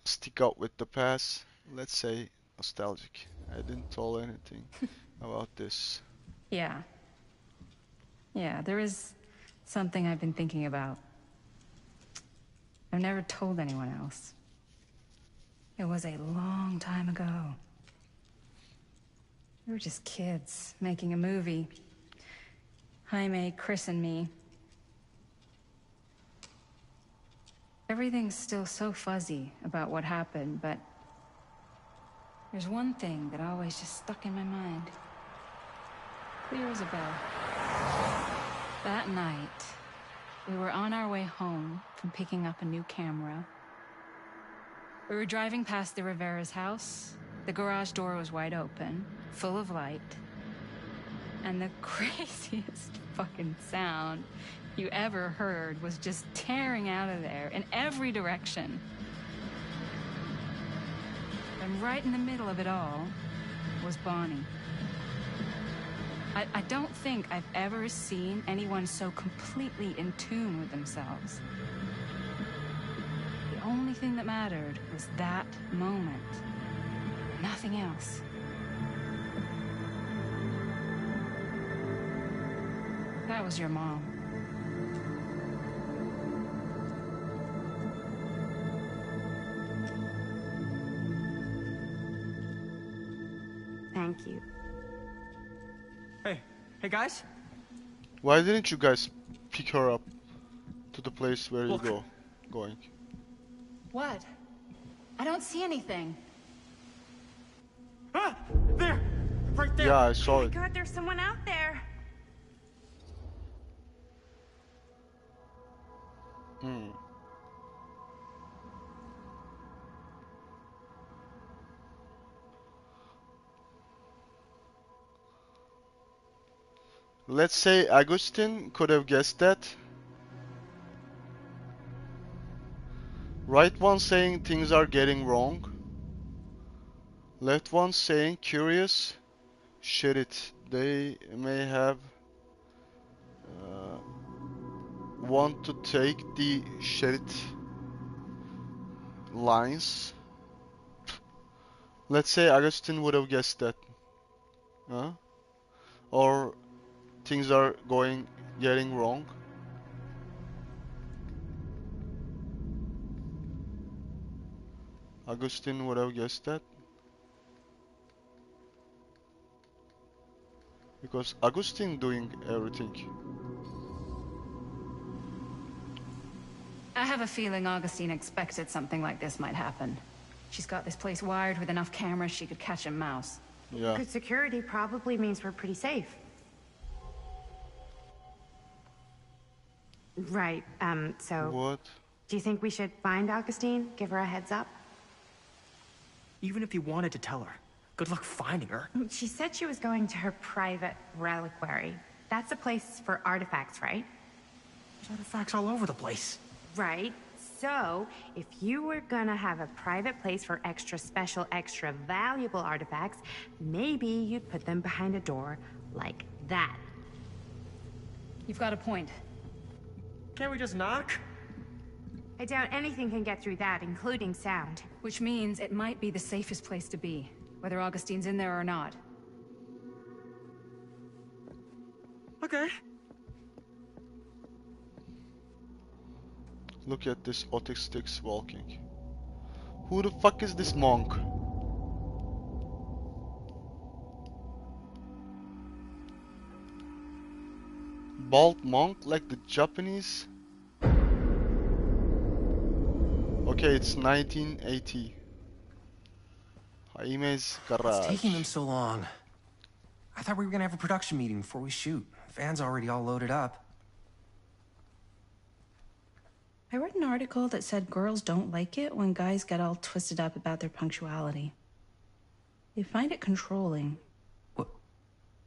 stick out with the past. Let's say nostalgic. I didn't tell anything about this. Yeah. Yeah, there is something I've been thinking about. I've never told anyone else. It was a long time ago. We were just kids making a movie. Jaime, Chris, and me. Everything's still so fuzzy about what happened, but there's one thing that always just stuck in my mind. Clear as a bell. That night, we were on our way home from picking up a new camera. We were driving past the Rivera's house. The garage door was wide open, full of light. And the craziest fucking sound you ever heard was just tearing out of there in every direction. And right in the middle of it all was Bonnie. I don't think I've ever seen anyone so completely in tune with themselves. The only thing that mattered was that moment. Nothing else. That was your mom. Thank you. Hey guys? Why didn't you guys pick her up to the place where Look. you going? What? I don't see anything. Ah! There! Right there! Yeah, I saw Oh my it. God, there's someone out there. Hmm. Let's say Agustin could have guessed that. Right one saying things are getting wrong. Left one saying curious. Shit it. They may have want to take the shit lines. Let's say Agustin would have guessed that. Huh? Or things are getting wrong. Agustin would have guessed that. Because Agustin doing everything. I have a feeling Augustine expected something like this might happen. She's got this place wired with enough cameras she could catch a mouse. Yeah. Good security probably means we're pretty safe. Right, so... What? Do you think we should find Augustine? Give her a heads up? Even if you wanted to tell her, good luck finding her. She said she was going to her private reliquary. That's a place for artifacts, right? There's artifacts all over the place. Right. So, if you were gonna have a private place for extra special, extra valuable artifacts, maybe you'd put them behind a door like that. You've got a point. Can't we just knock? I doubt anything can get through that, including sound. Which means it might be the safest place to be, whether Augustine's in there or not. Okay. Look at this autistics walking. Who the fuck is this monk? Bald monk like the Japanese? Okay, it's 1980. Jaime's What's garage. taking them so long? I thought we were gonna have a production meeting before we shoot. Van's already all loaded up. I read an article that said girls don't like it when guys get all twisted up about their punctuality. They find it controlling. What?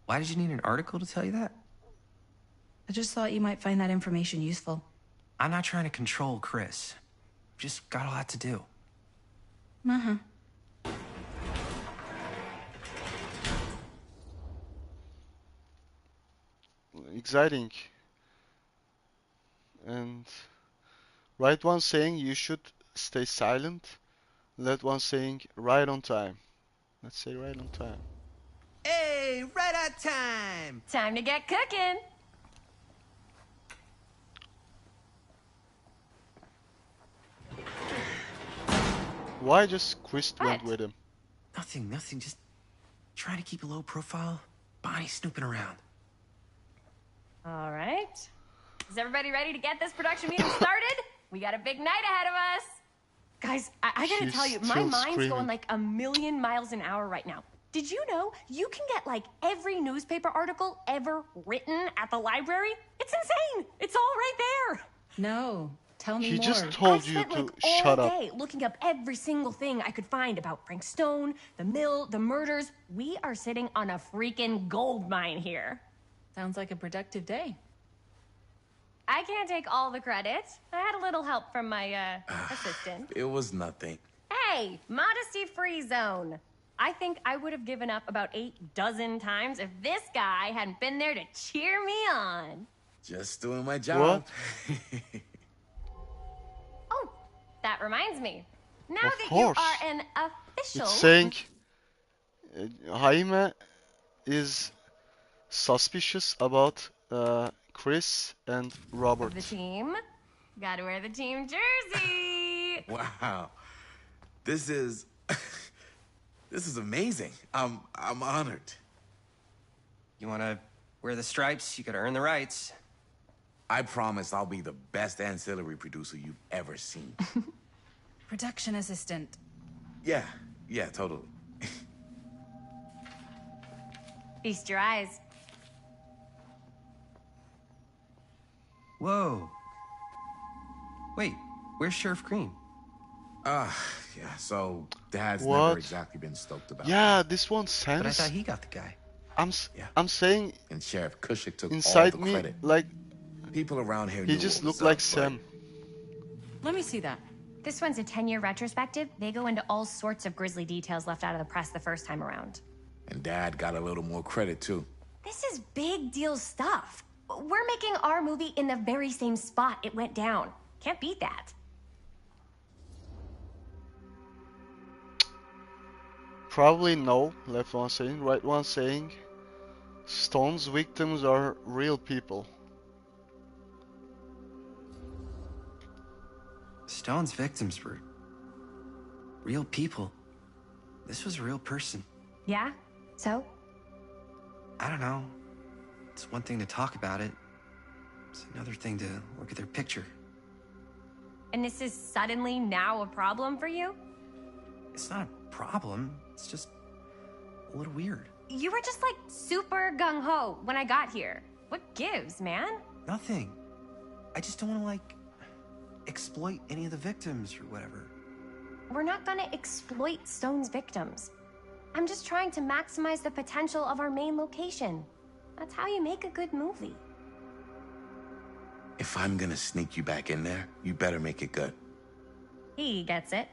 Why did you need an article to tell you that? I just thought you might find that information useful. I'm not trying to control Chris. Just got a lot to do. Uh-huh. Exciting. And right one saying you should stay silent. Left one saying right on time. Let's say right on time. Hey, right on time! Time to get cooking. Why just Chris went What? with him? Nothing. Just trying to keep a low profile. Bonnie snooping around. All right. Is everybody ready to get this production meeting started? We got a big night ahead of us. Guys, I gotta She's tell you, my still mind's screaming. going like a million miles an hour right now. Did you know you can get like every newspaper article ever written at the library? It's insane. It's all right there. No, tell me He more. just I told you spent to like all shut up. day looking up every single thing I could find about Frank Stone, the mill, the murders. We are sitting on a freaking gold mine here. Sounds like a productive day. I can't take all the credit. I had a little help from my assistant. It was nothing. Hey, modesty-free zone. I think I would have given up about 8 dozen times if this guy hadn't been there to cheer me on. Just doing my job. Oh, that reminds me. Now Of that course. you are an official... It's saying Jaime is suspicious about Chris and Robert. of the team, gotta wear the team jersey. Wow. This is this is amazing. I'm honored. You wanna wear the stripes? You gotta earn the rights. I promise I'll be the best ancillary producer you've ever seen. Production assistant. Yeah, totally. Feast your eyes. Whoa. Wait, where's Sheriff Green? Yeah, so Dad's What? never exactly been stoked about Yeah, it. this one But I sense. thought he got the guy. Yeah. I'm saying And Sheriff Kushik took all inside the me, credit. like People around here he knew just what was looked like up, but Sam. Let me see that. This one's a 10-year retrospective. They go into all sorts of grisly details left out of the press the first time around. And Dad got a little more credit too. This is big deal stuff. We're making our movie in the very same spot it went down. Can't beat that. Probably no, left one saying. Right one saying Stone's victims are real people. Stone's victims were real people. This was a real person. Yeah? So? I don't know. It's one thing to talk about it. It's another thing to look at their picture. And this is suddenly now a problem for you? It's not a problem. It's just a little weird. You were just like super gung-ho when I got here. What gives, man? Nothing. I just don't want to, like, exploit any of the victims or whatever. We're not gonna exploit Stone's victims. I'm just trying to maximize the potential of our main location. That's how you make a good movie. If I'm gonna sneak you back in there, you better make it good. He gets it.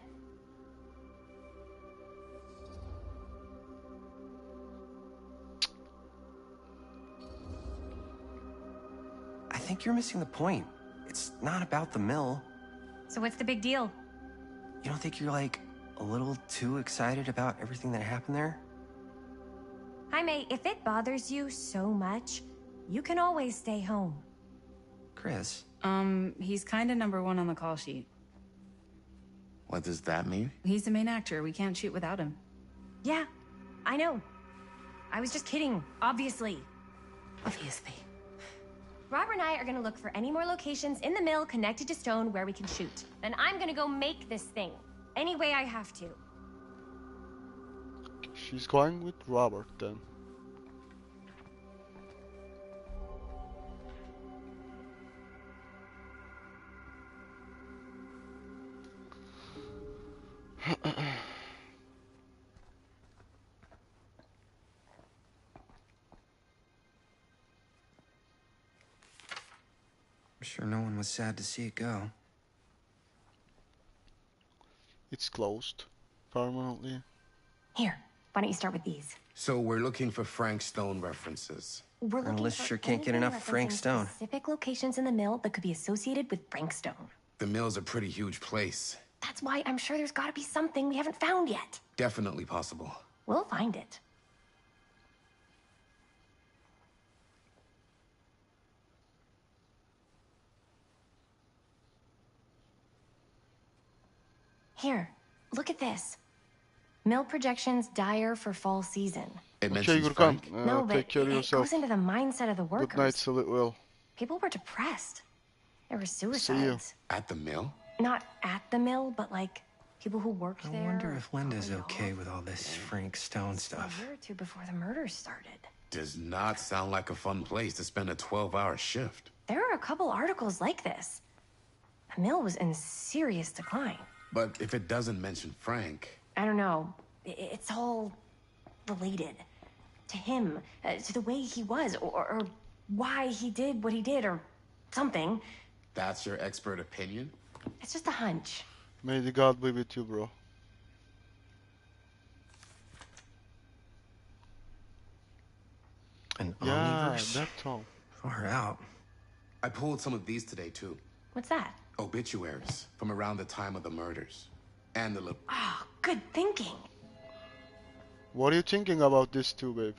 I think you're missing the point. It's not about the mill. So what's the big deal? You don't think you're, like, a little too excited about everything that happened there? Jaime, if it bothers you so much, you can always stay home. Chris? He's kinda number one on the call sheet. What does that mean? He's the main actor. We can't shoot without him. Yeah, I know. I was just kidding, obviously. Obviously. Robert and I are gonna look for any more locations in the mill connected to Stone where we can shoot. And I'm gonna go make this thing. Any way I have to. She's going with Robert then. I'm sure no one was sad to see it go. It's closed permanently. Here, why don't you start with these? So we're looking for Frank Stone references. We're Our looking list for sure can't get anything enough of Frank referencing Stone. Specific locations in the mill that could be associated with Frank Stone. The mill's a pretty huge place. That's why I'm sure there's gotta be something we haven't found yet. Definitely possible. We'll find it. Here, look at this. Mill projections dire for fall season. It Okay, mentions Gurkan, Frank. No, but take care of it yourself. goes into the mindset of the workers. Good night, Silly Will. People were depressed. There were See you. suicides. At the mill? Not at the mill, but like people who worked I there. wonder if Linda's probably okay off. with all this Frank Stone Just stuff. A year or two before the murders started. Does not sound like a fun place to spend a 12-hour shift. There are a couple articles like this. The mill was in serious decline. But if it doesn't mention Frank, I don't know. It's all related to him, to the way he was, or why he did what he did, or something. that's your expert opinion? It's just a hunch. May the God be with you, bro. An Yeah, omniverse? that Tom. Far out. I pulled some of these today, too. What's that? Obituaries from around the time of the murders. And the Oh, good thinking. What are you thinking about this too, babe?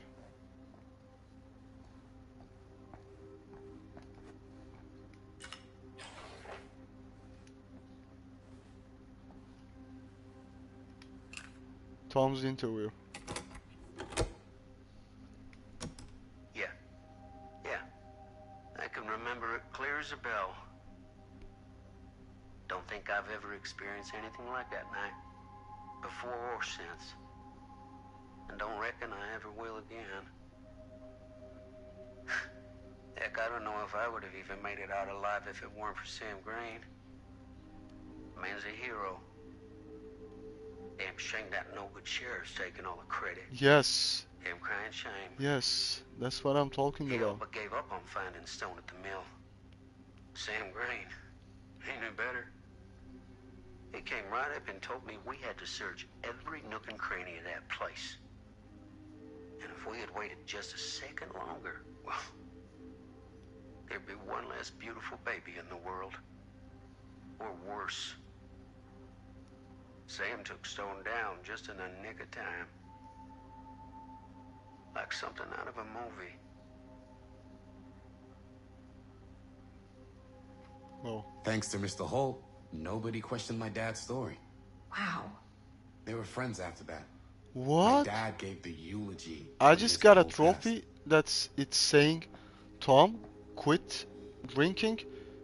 Tom's interview. Yeah. Yeah. I can remember it clear as a bell. Don't think I've ever experienced anything like that night. Before or since. And don't reckon I ever will again. Heck, I don't know if I would have even made it out alive if it weren't for Sam Green. Man's a hero. Damn shame that no good sheriff's taking all the credit. Yes, Damn crying shame. yes, that's what I'm talking He all about. but gave up on finding Stone at the mill. Sam Green. He knew better. He came right up and told me we had to search every nook and cranny of that place. And if we had waited just a second longer, well, there'd be one less beautiful baby in the world. Or worse. Sam took Stone down just in the nick of time. Like something out of a movie. Oh, Thanks to Mr. Holt, nobody questioned my dad's story. Wow. They were friends after that. My what? dad gave the eulogy. I when just his got a uncle passed. trophy that's it's saying Tom quit drinking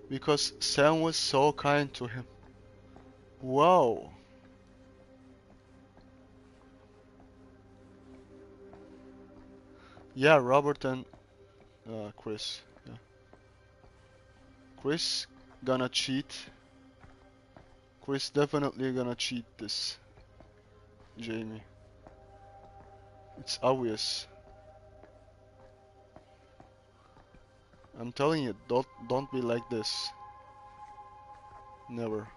because Sam was so kind to him. Wow. Yeah, Robert and Chris. Yeah. Chris gonna cheat. Chris definitely gonna cheat this, Jamie. It's obvious. I'm telling you, don't be like this. Never.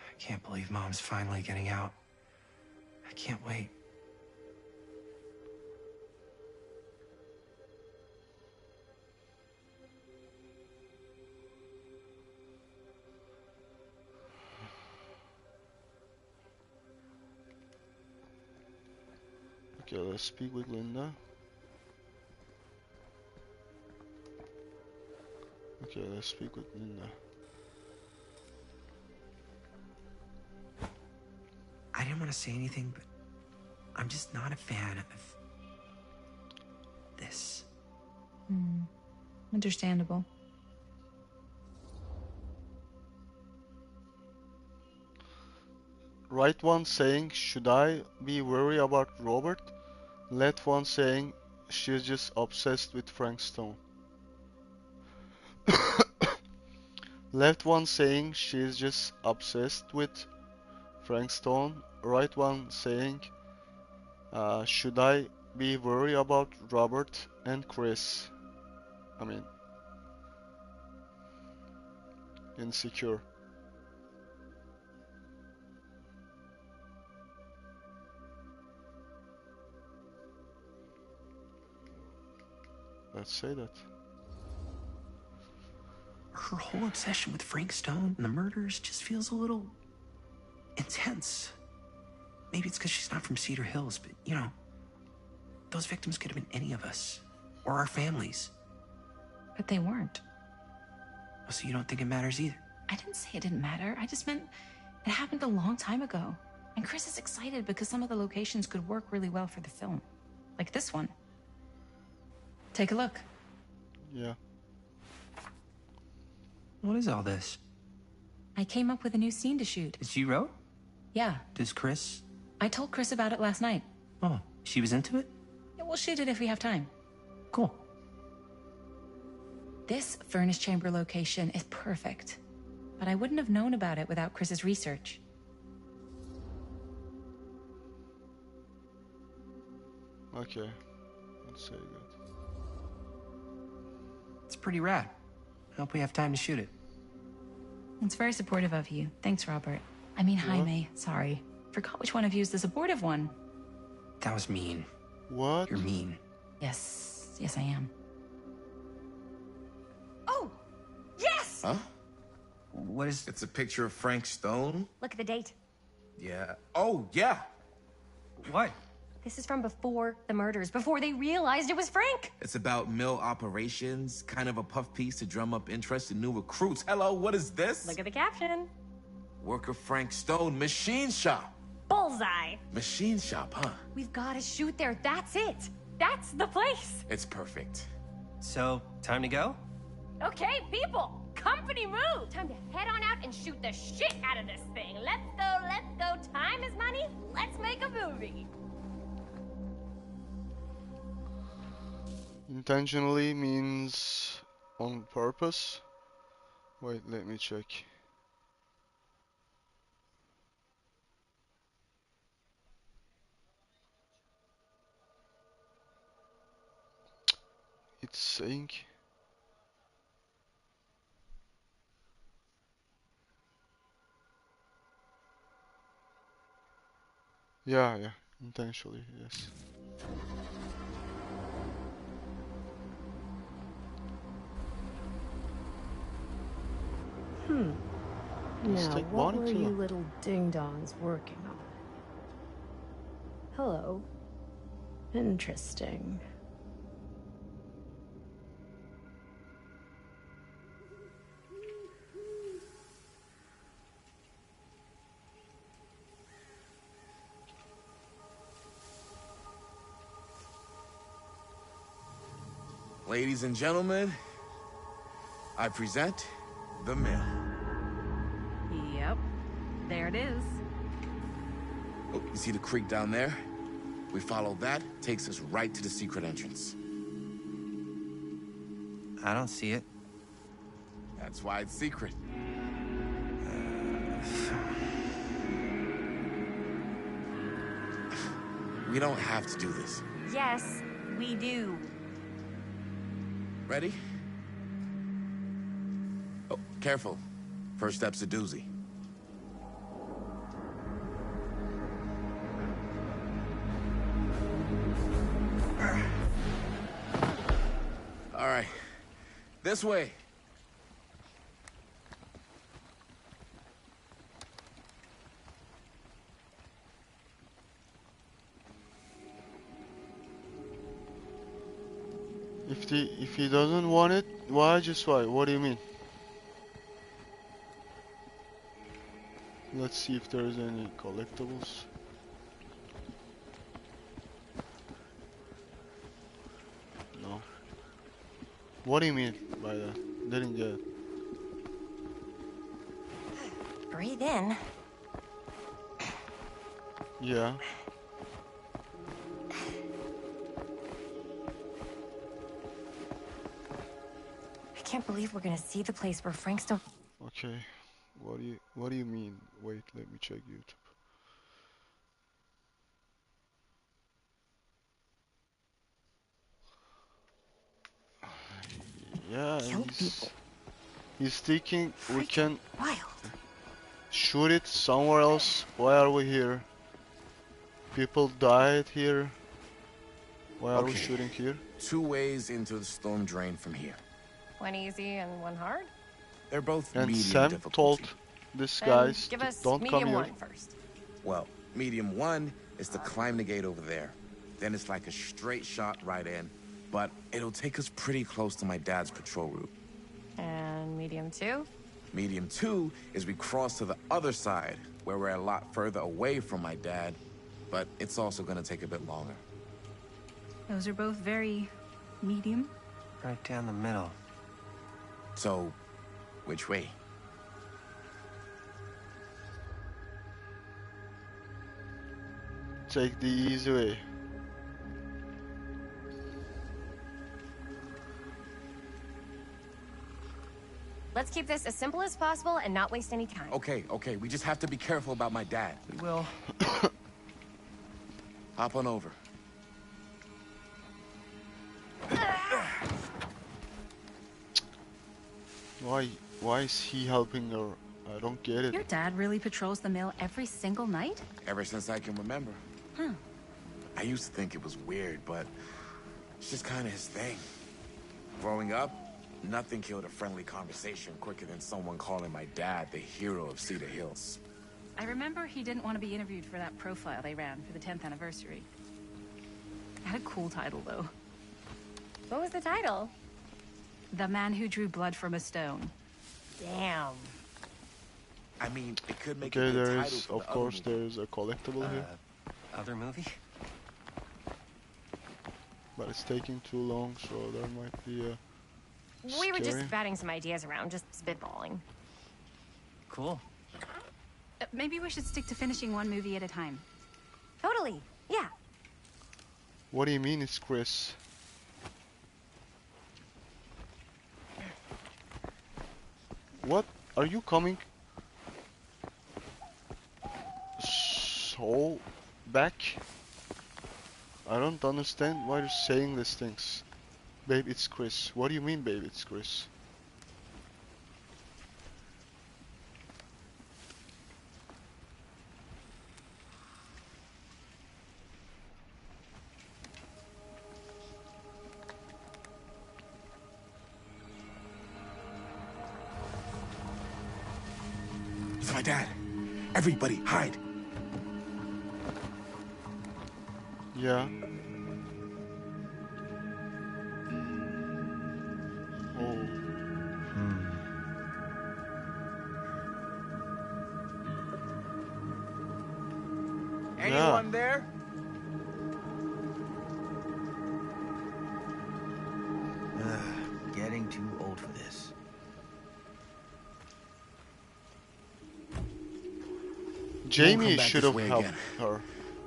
I can't believe Mom's finally getting out. I can't wait. Okay, let's speak with Linda. Okay, let's speak with Linda. I didn't want to say anything, but I'm just not a fan of this. Understandable. Right one saying, should I be worried about Robert? Left one saying, she's just obsessed with Frank Stone. Left one saying, she's just obsessed with Frank Stone. Right one saying, should I be worried about Robert and Chris? I mean, insecure. Let's say that. Her whole obsession with Frank Stone and the murders just feels a little intense. Maybe it's because she's not from Cedar Hills, but you know, those victims could have been any of us or our families. But they weren't. Oh, so you don't think it matters either? I didn't say it didn't matter. I just meant it happened a long time ago. And Chris is excited because some of the locations could work really well for the film. Like this one. Take a look. Yeah. What is all this? I came up with a new scene to shoot. That you wrote? Yeah. Does Chris? I told Chris about it last night. Oh, she was into it? Yeah, we'll shoot it if we have time. Cool. This furnace chamber location is perfect. But I wouldn't have known about it without Chris's research. Okay. Let's say that. It's pretty rad. I hope we have time to shoot it. It's very supportive of you. Thanks, Robert. I mean, Jaime. Sorry. Forgot which one of you is the supportive one. That was mean. What? You're mean. Yes. Yes, I am. Oh! Yes! Huh? What is... It's a picture of Frank Stone? Look at the date. Yeah. Oh, yeah. What? This is from before the murders, before they realized it was Frank. It's about mill operations, kind of a puff piece to drum up interest in new recruits. Hello, what is this? Look at the caption. Worker Frank Stone, machine shop. Bullseye. Machine shop, huh? We've got to shoot there. That's it. That's the place. It's perfect. So, time to go? Okay, people. Company move. Time to head on out and shoot the shit out of this thing. Let's go, let's go. Time is money. Let's make a movie. Intentionally means on purpose. Wait, let me check. It's saying yeah, intentionally, yes. Let's Now, take what Bonnie were too. you little ding-dongs working on? Hello. Interesting. Ladies and gentlemen, I present the mill. Yep. There it is. Oh, you see the creek down there? We follow that, takes us right to the secret entrance. I don't see it. That's why it's secret. We don't have to do this. Yes, we do. Ready? Oh, careful. First step's a doozy. All right. This way. If he doesn't want it, why just why? What do you mean? Let's see if there's any collectibles. No. What do you mean by that? Didn't get it. Breathe in. Yeah. I can't believe we're gonna see the place where Frank Stone. Okay. What do you mean? Wait, let me check YouTube. Yeah, he's thinking we can shoot it somewhere else. Why are we here? People died here. Why are we shooting here? 2 ways into the storm drain from here. One easy and one hard? They're both And medium Sam difficulty. told this guys Give us don't come medium here. one first. Well, medium 1 is to climb the gate over there. Then it's like a straight shot right in, but it'll take us pretty close to my dad's patrol route. And medium two? Medium 2 is we cross to the other side, where we're a lot further away from my dad, but it's also gonna take a bit longer. Those are both very medium. Right down the middle. So, which way? Take the easy way. Let's keep this as simple as possible and not waste any time. Okay, we just have to be careful about my dad. We will. Hop on over. Why is he helping her? I don't get it. Your dad really patrols the mill every single night? Ever since I can remember. Huh. I used to think it was weird, but it's just kind of his thing. Growing up, nothing killed a friendly conversation quicker than someone calling my dad the hero of Cedar Hills. I remember he didn't want to be interviewed for that profile they ran for the 10th anniversary. It had a cool title, though. What was the title? The Man Who Drew Blood from a Stone. Damn. I mean, it could make Okay, a good there title is, for of the other course, movie. there is a collectible here, Other movie? but it's taking too long, so there might be a. We were just Scary. batting some ideas around, just spitballing. Cool. Maybe we should stick to finishing one movie at a time. Totally. Yeah. What do you mean it's Chris? What? Are you coming so back? I don't understand why you're saying these things. Babe, it's Chris. What do you mean, babe, it's Chris? It's my dad. Everybody, hide. Yeah. Oh. Anyone there? Jamie back should this have way helped again. her.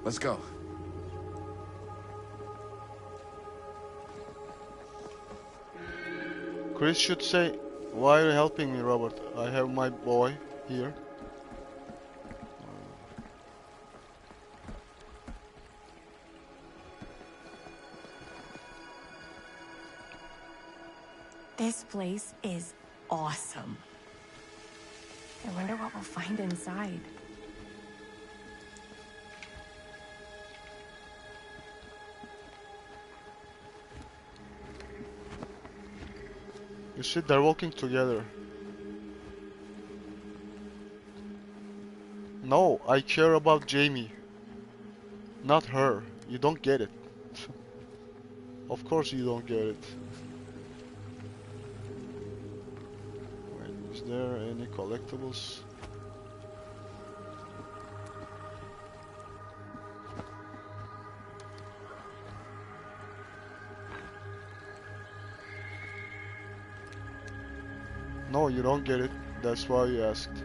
Let's go. Chris should say, "Why are you helping me, Robert? I have my boy here." This place is awesome. I wonder what we'll find inside. You see, they're walking together. No, I care about Jamie, not her. You don't get it. Of course you don't get it. Wait, is there any collectibles? No, you don't get it. That's why you asked.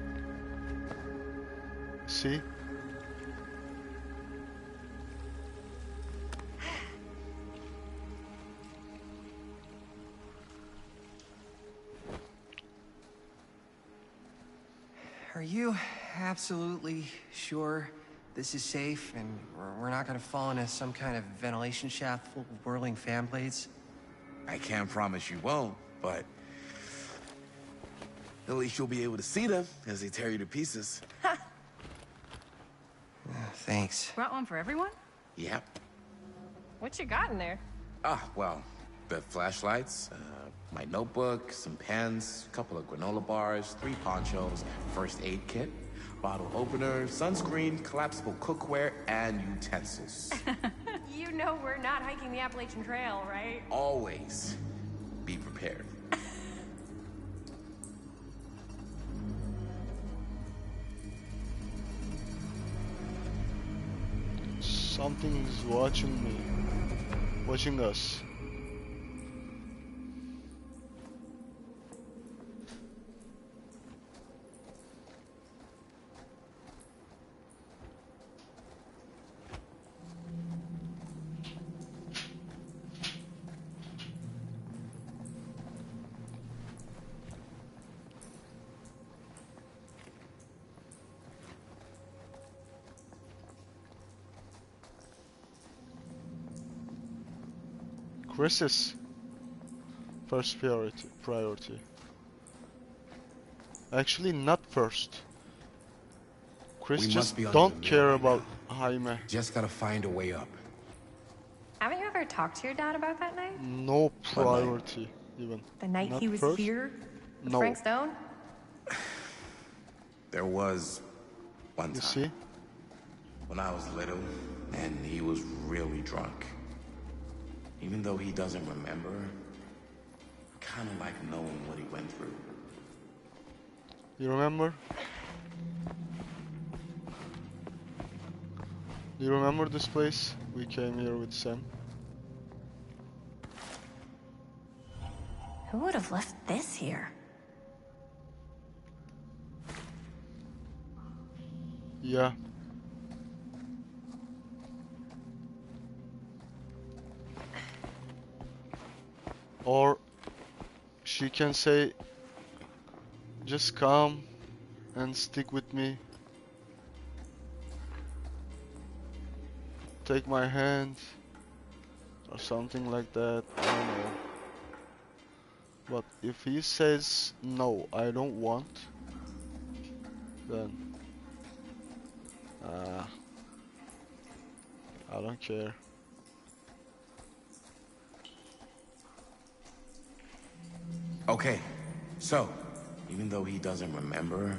See? Are you absolutely sure this is safe and we're not gonna fall into some kind of ventilation shaft full of whirling fan blades? I can't promise you won't, but at least you'll be able to see them as they tear you to pieces. Thanks. Brought one for everyone? Yep. What you got in there? Well, the flashlights, my notebook, some pens, a couple of granola bars, 3 ponchos, first aid kit, bottle opener, sunscreen, collapsible cookware, and utensils. You know we're not hiking the Appalachian Trail, right? Always be prepared. Something is watching me. Watching us. Chris's first priority. Actually, not first. Chris We just must be under don't the mill care right about Jaime. Just gotta find a way up. Haven't you ever talked to your dad about that night? No priority, even. The night Not he was first? here with No. Frank Stone? There was one time. You see? When I was little, and he was really drunk. Even though he doesn't remember, I kind of like knowing what he went through. You remember? You remember this place? We came here with Sam. Who would have left this here? Yeah. Or she can say, just come and stick with me. Take my hand. Or something like that. I don't know. But if he says, no, I don't want, then I don't care. Okay, so, even though he doesn't remember,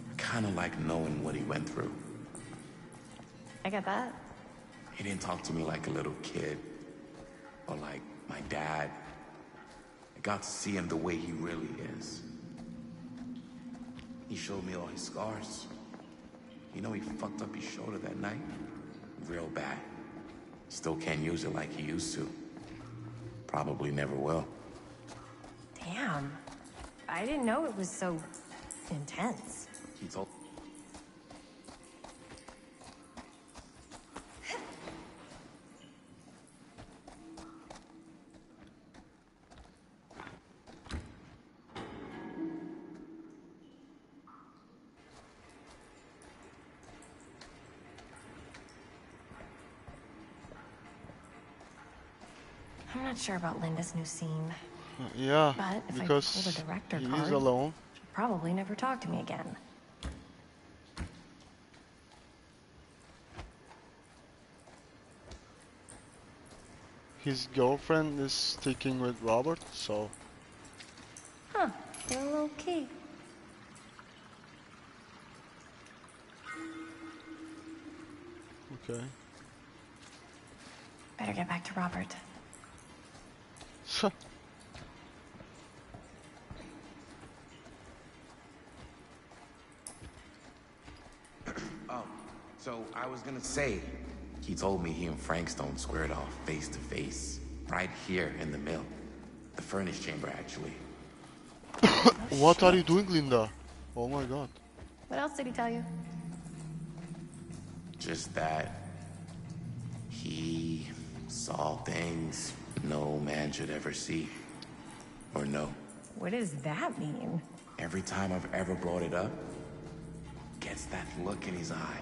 I kind of like knowing what he went through. I get that. He didn't talk to me like a little kid, or like my dad. I got to see him the way he really is. He showed me all his scars. You know, he fucked up his shoulder that night. Real bad. Still can't use it like he used to. Probably never will. Damn. I didn't know it was so intense. He told... I'm not sure about Linda's new scene. Yeah, But if I pull the because director he card, is alone. she'll probably never talk to me again. His girlfriend is sticking with Robert, so Huh, you're low key. okay. Better get back to Robert. Oh, so I was gonna say, he told me he and Frankstone squared off face to face, right here in the mill. The furnace chamber, actually. What are you doing, Linda? Oh my god. What else did he tell you? Just that he saw things no man should ever see or know. What does that mean? Every time I've ever brought it up, gets that look in his eye.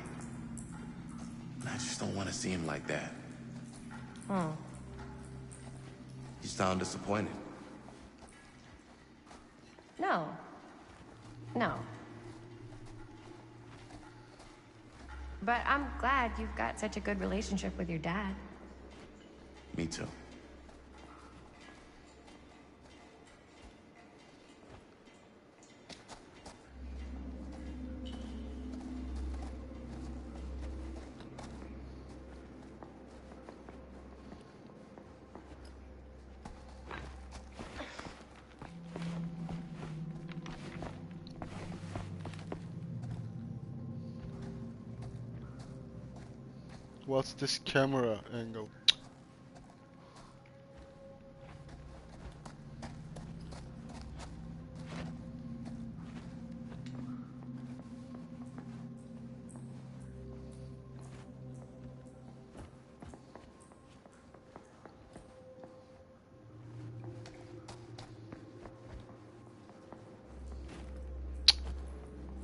And I just don't want to see him like that. Hmm. You sound disappointed. No. No. But I'm glad you've got such a good relationship with your dad. Me too. What's this camera angle?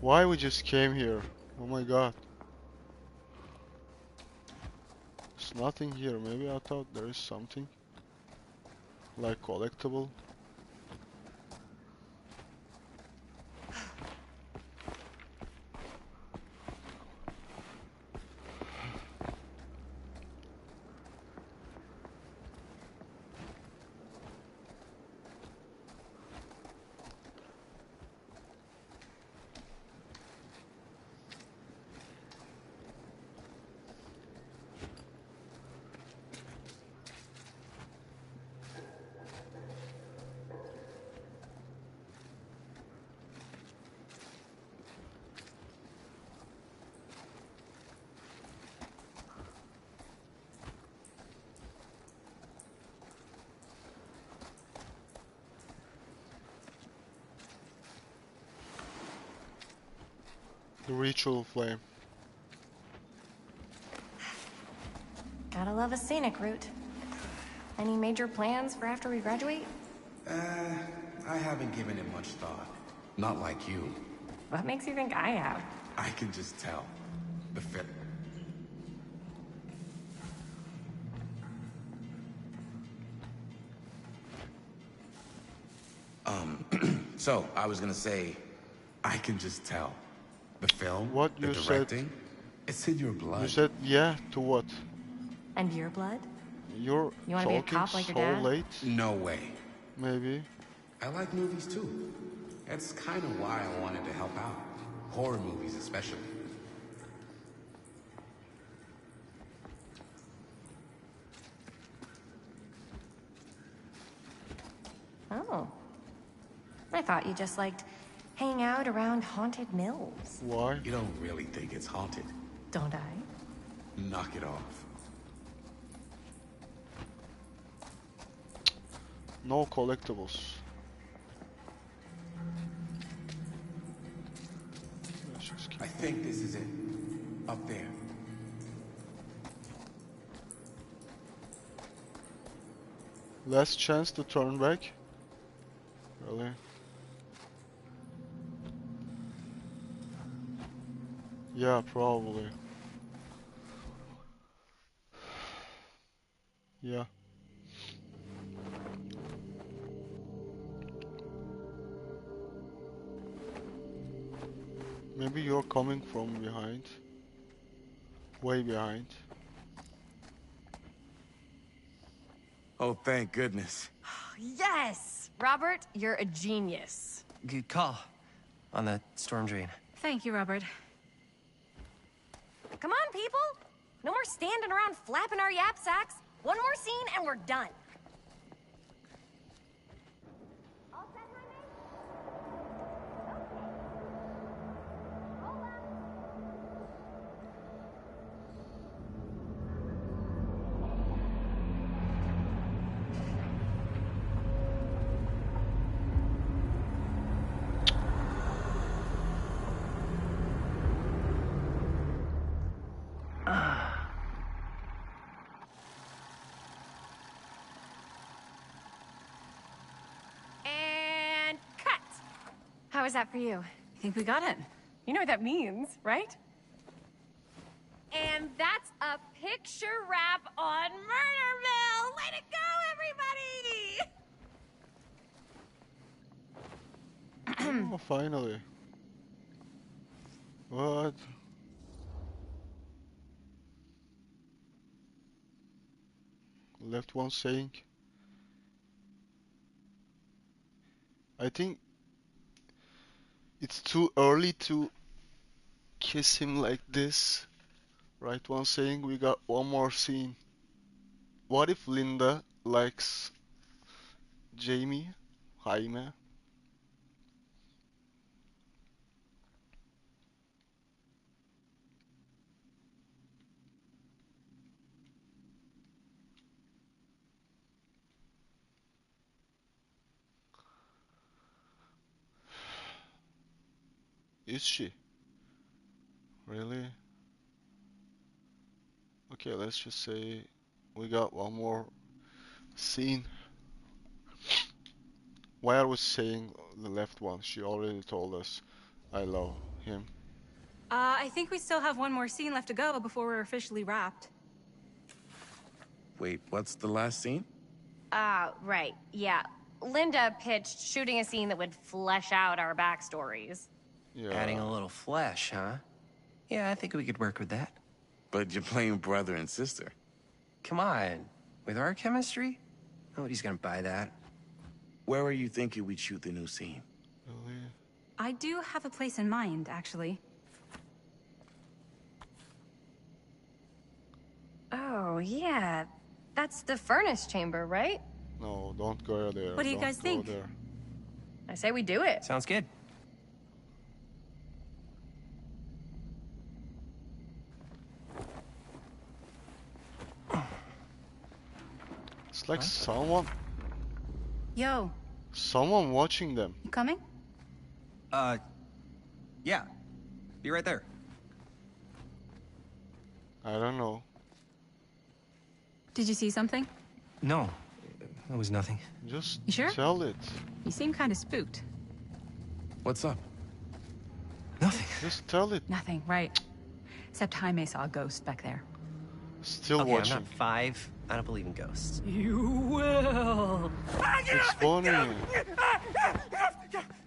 Why we just came here? Oh my god. There's nothing here. Maybe I thought there is something. Like collectible. The ritual flame. Gotta love a scenic route. Any major plans for after we graduate? I haven't given it much thought. Not like you. What makes you think I have? I can just tell. The fit. So, I was gonna say, I can just tell. The film, What the you said? directing, it's in your blood. You said yeah to what? And your blood? You're You wanna be a talking cop like your so dad? late? No way. Maybe. I like movies too. That's kind of why I wanted to help out. Horror movies especially. Oh. I thought you just liked hanging out around haunted mills. Why? You don't really think it's haunted. Don't I? Knock it off. No collectibles. Let's just keep I think this is it. Up there. Last chance to turn back? Really? Yeah, probably. Yeah. Maybe you're coming from behind. Way behind. Oh, thank goodness. Yes! Robert, you're a genius. Good call on the storm drain. Thank you, Robert. Come on, people! No more standing around flapping our yap sacks. One more scene and we're done. And cut! How was that for you? I think we got it. You know what that means, right? And that's a picture wrap on Murder Mill! Way to go, everybody! Oh, finally. What? Left one saying. I think it's too early to kiss him like this. Right one saying we got one more scene. What if Linda likes Jamie? Jaime? Is she? Really? Okay, let's just say we got one more scene. Why are we saying the left one? She already told us I love him. I think we still have one more scene left to go before we're officially wrapped. Wait, what's the last scene? Right, yeah. Linda pitched shooting a scene that would flesh out our backstories. Yeah. Adding a little flesh, huh? Yeah, I think we could work with that. But you're playing brother and sister. Come on. With our chemistry? Nobody's gonna buy that. Where are you thinking we'd shoot the new scene? Really? I do have a place in mind, actually. Oh, yeah. That's the furnace chamber, right? No, don't go there. What do you Don't guys go think? there. I say we do it. Sounds good. It's like Yo, someone watching them. you coming? Yeah. Be right there. I don't know. Did you see something? No, it was nothing. Just You sure? tell it. You seem kind of spooked. What's up? Nothing. Just tell it. Nothing, right. Except Jaime saw a ghost back there. Still Okay, watching. I'm not 5. I don't believe in ghosts. You will. It's funny.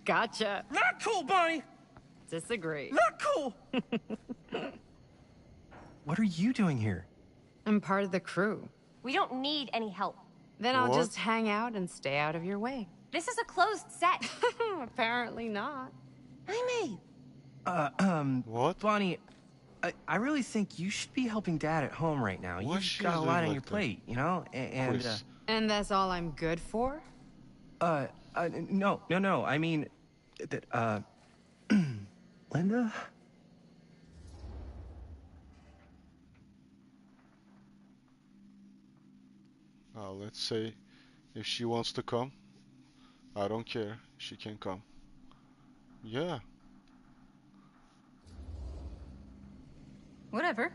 Gotcha. Not cool, Bonnie! Disagree. Not cool! What are you doing here? I'm part of the crew. We don't need any help. Then I'll What? just hang out and stay out of your way. This is a closed set. Apparently not. Emiiiii! What? Bonnie, I really think you should be helping Dad at home right now. Why You've she got a doing lot on like your that? plate, you know? And, Chris. And that's all I'm good for? no. I mean, that, Linda? Let's say if she wants to come, I don't care. She can come. Yeah. Whatever.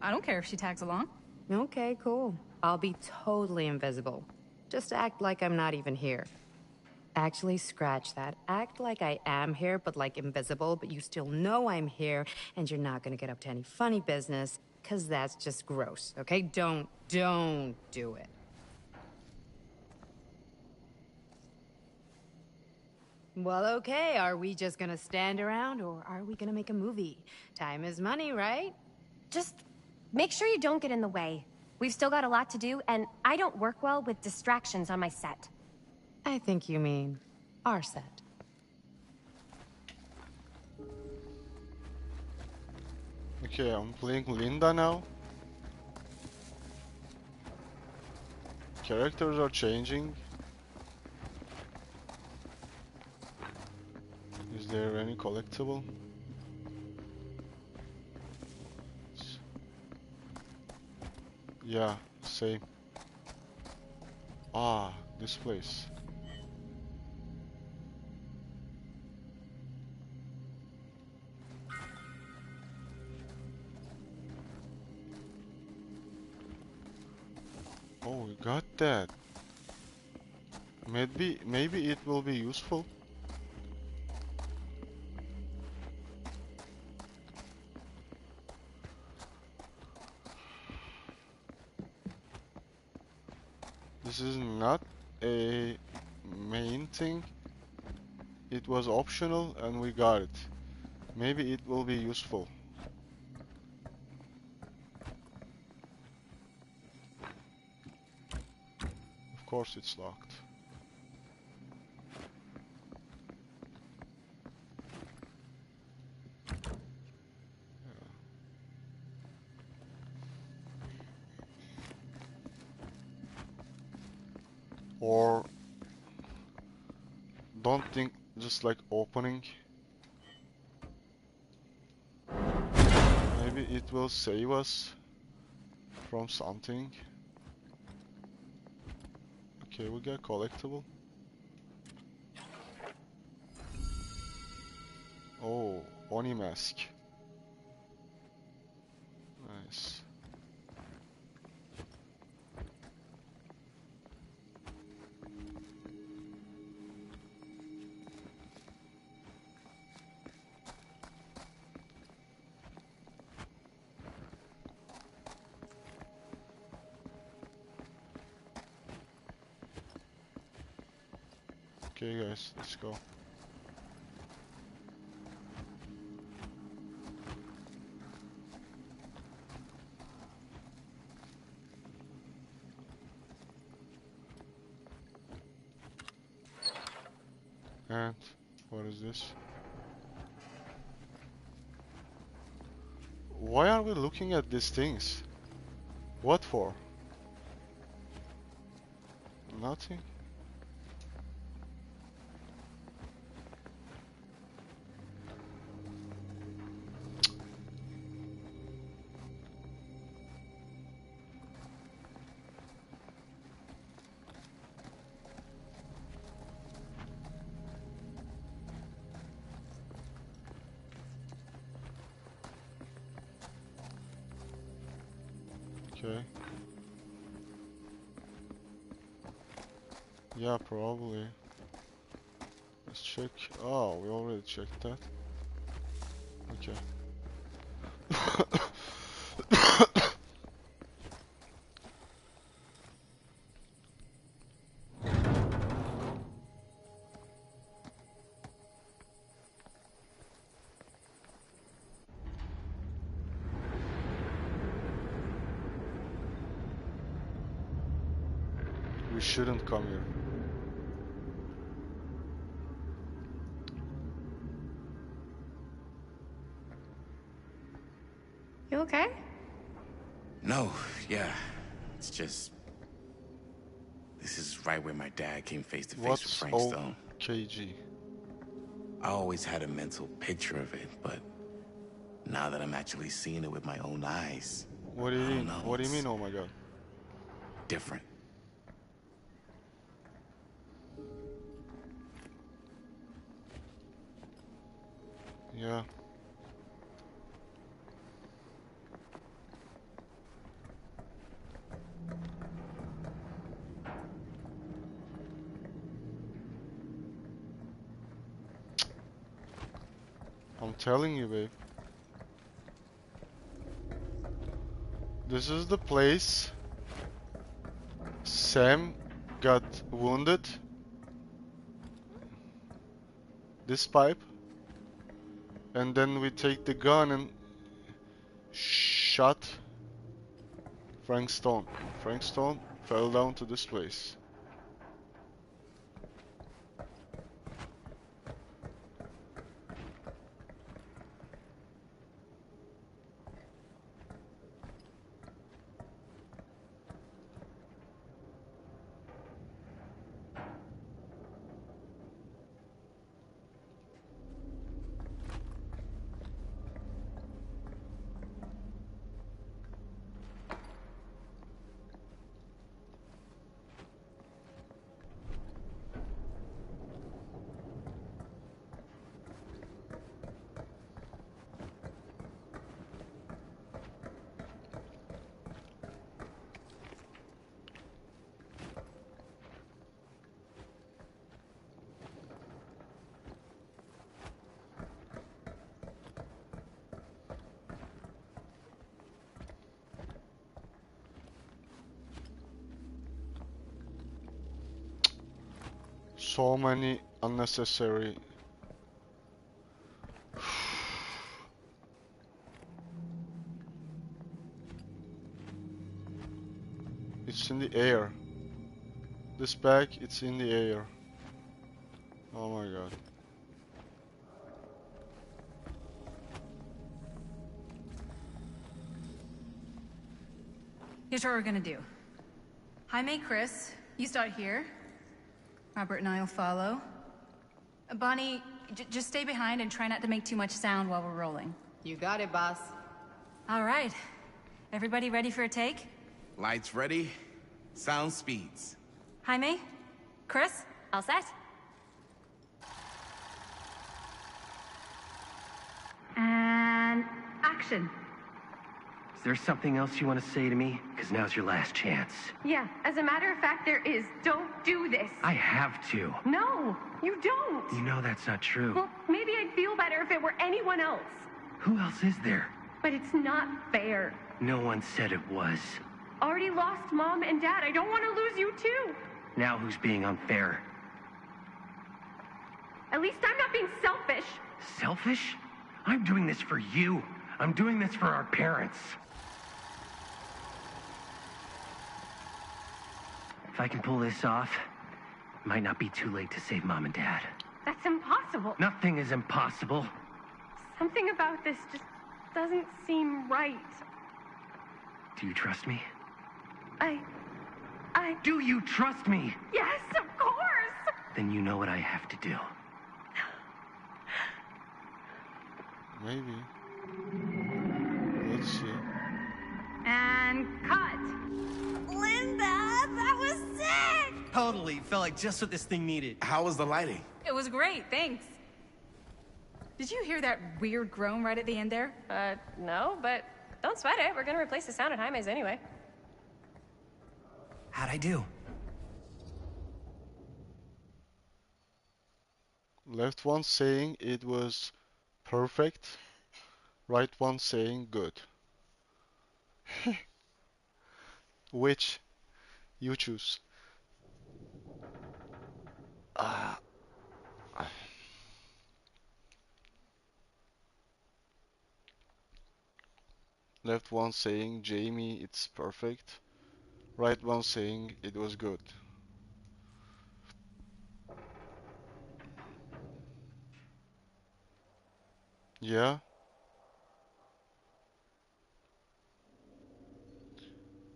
I don't care if she tags along. Okay, cool. I'll be totally invisible. Just act like I'm not even here. Actually, scratch that. Act like I am here, but like invisible, but you still know I'm here, and you're not gonna get up to any funny business, cause that's just gross, okay? Don't do it. Well, okay, are we just gonna stand around or are we gonna make a movie? Time is money, right? Just make sure you don't get in the way. We've still got a lot to do, and I don't work well with distractions on my set. I think you mean our set. Okay, I'm playing Linda now. Characters are changing. Is there any collectible? Yeah, same. Ah, this place. Oh, we got that. Maybe it will be useful. This is not a main thing. It was optional and we got it. Maybe it will be useful. Of course it's locked. Or don't think just like opening. Maybe it will save us from something. Okay, we got collectible. Oh, Oni mask. Nice. Okay guys, let's go. And what is this? Why are we looking at these things? What for? Nothing? Okay. Yeah, probably. Let's check. Oh, we already checked that. Okay. We shouldn't come here. You okay? No, yeah. It's just... This is right where my dad came face to face with What's Frank Stone. OKG? I always had a mental picture of it, but now that I'm actually seeing it with my own eyes, What do you I don't mean? know. What do you It's mean, oh my god? different. Yeah. I'm telling you, babe. This is the place Sam got wounded. this pipe, and then we take the gun and shot Frank Stone. Frank Stone fell down to this place. So many unnecessary. It's in the air. This bag, it's in the air. Oh my god. Here's what we're gonna do. Jaime, Chris, you start here. Robert and I will follow. Bonnie, just stay behind and try not to make too much sound while we're rolling. You got it, boss. All right. Everybody ready for a take? Lights ready, sound speeds. Jaime? Chris? All set? And action. Is there something else you want to say to me? Because now's your last chance. Yeah, as a matter of fact, there is. Don't do this. I have to. No, you don't. You know that's not true. Well, maybe I'd feel better if it were anyone else. Who else is there? But it's not fair. No one said it was. Already lost Mom and Dad. I don't want to lose you too. Now who's being unfair? At least I'm not being selfish. Selfish? I'm doing this for you. I'm doing this for our parents. If I can pull this off, it might not be too late to save Mom and Dad. That's impossible. Nothing is impossible. Something about this just doesn't seem right. Do you trust me? I... Do you trust me? Yes, of course! Then you know what I have to do. Maybe. Let's see. And cut. Linda, that was sick! Totally. Felt like just what this thing needed. How was the lighting? It was great, thanks. Did you hear that weird groan right at the end there? No, but don't sweat it. We're gonna replace the sound at Jaime's anyway. How'd I do? Left one saying it was perfect, right one saying good. Which you choose. Left one saying Jamie it's perfect, right one saying it was good. Yeah?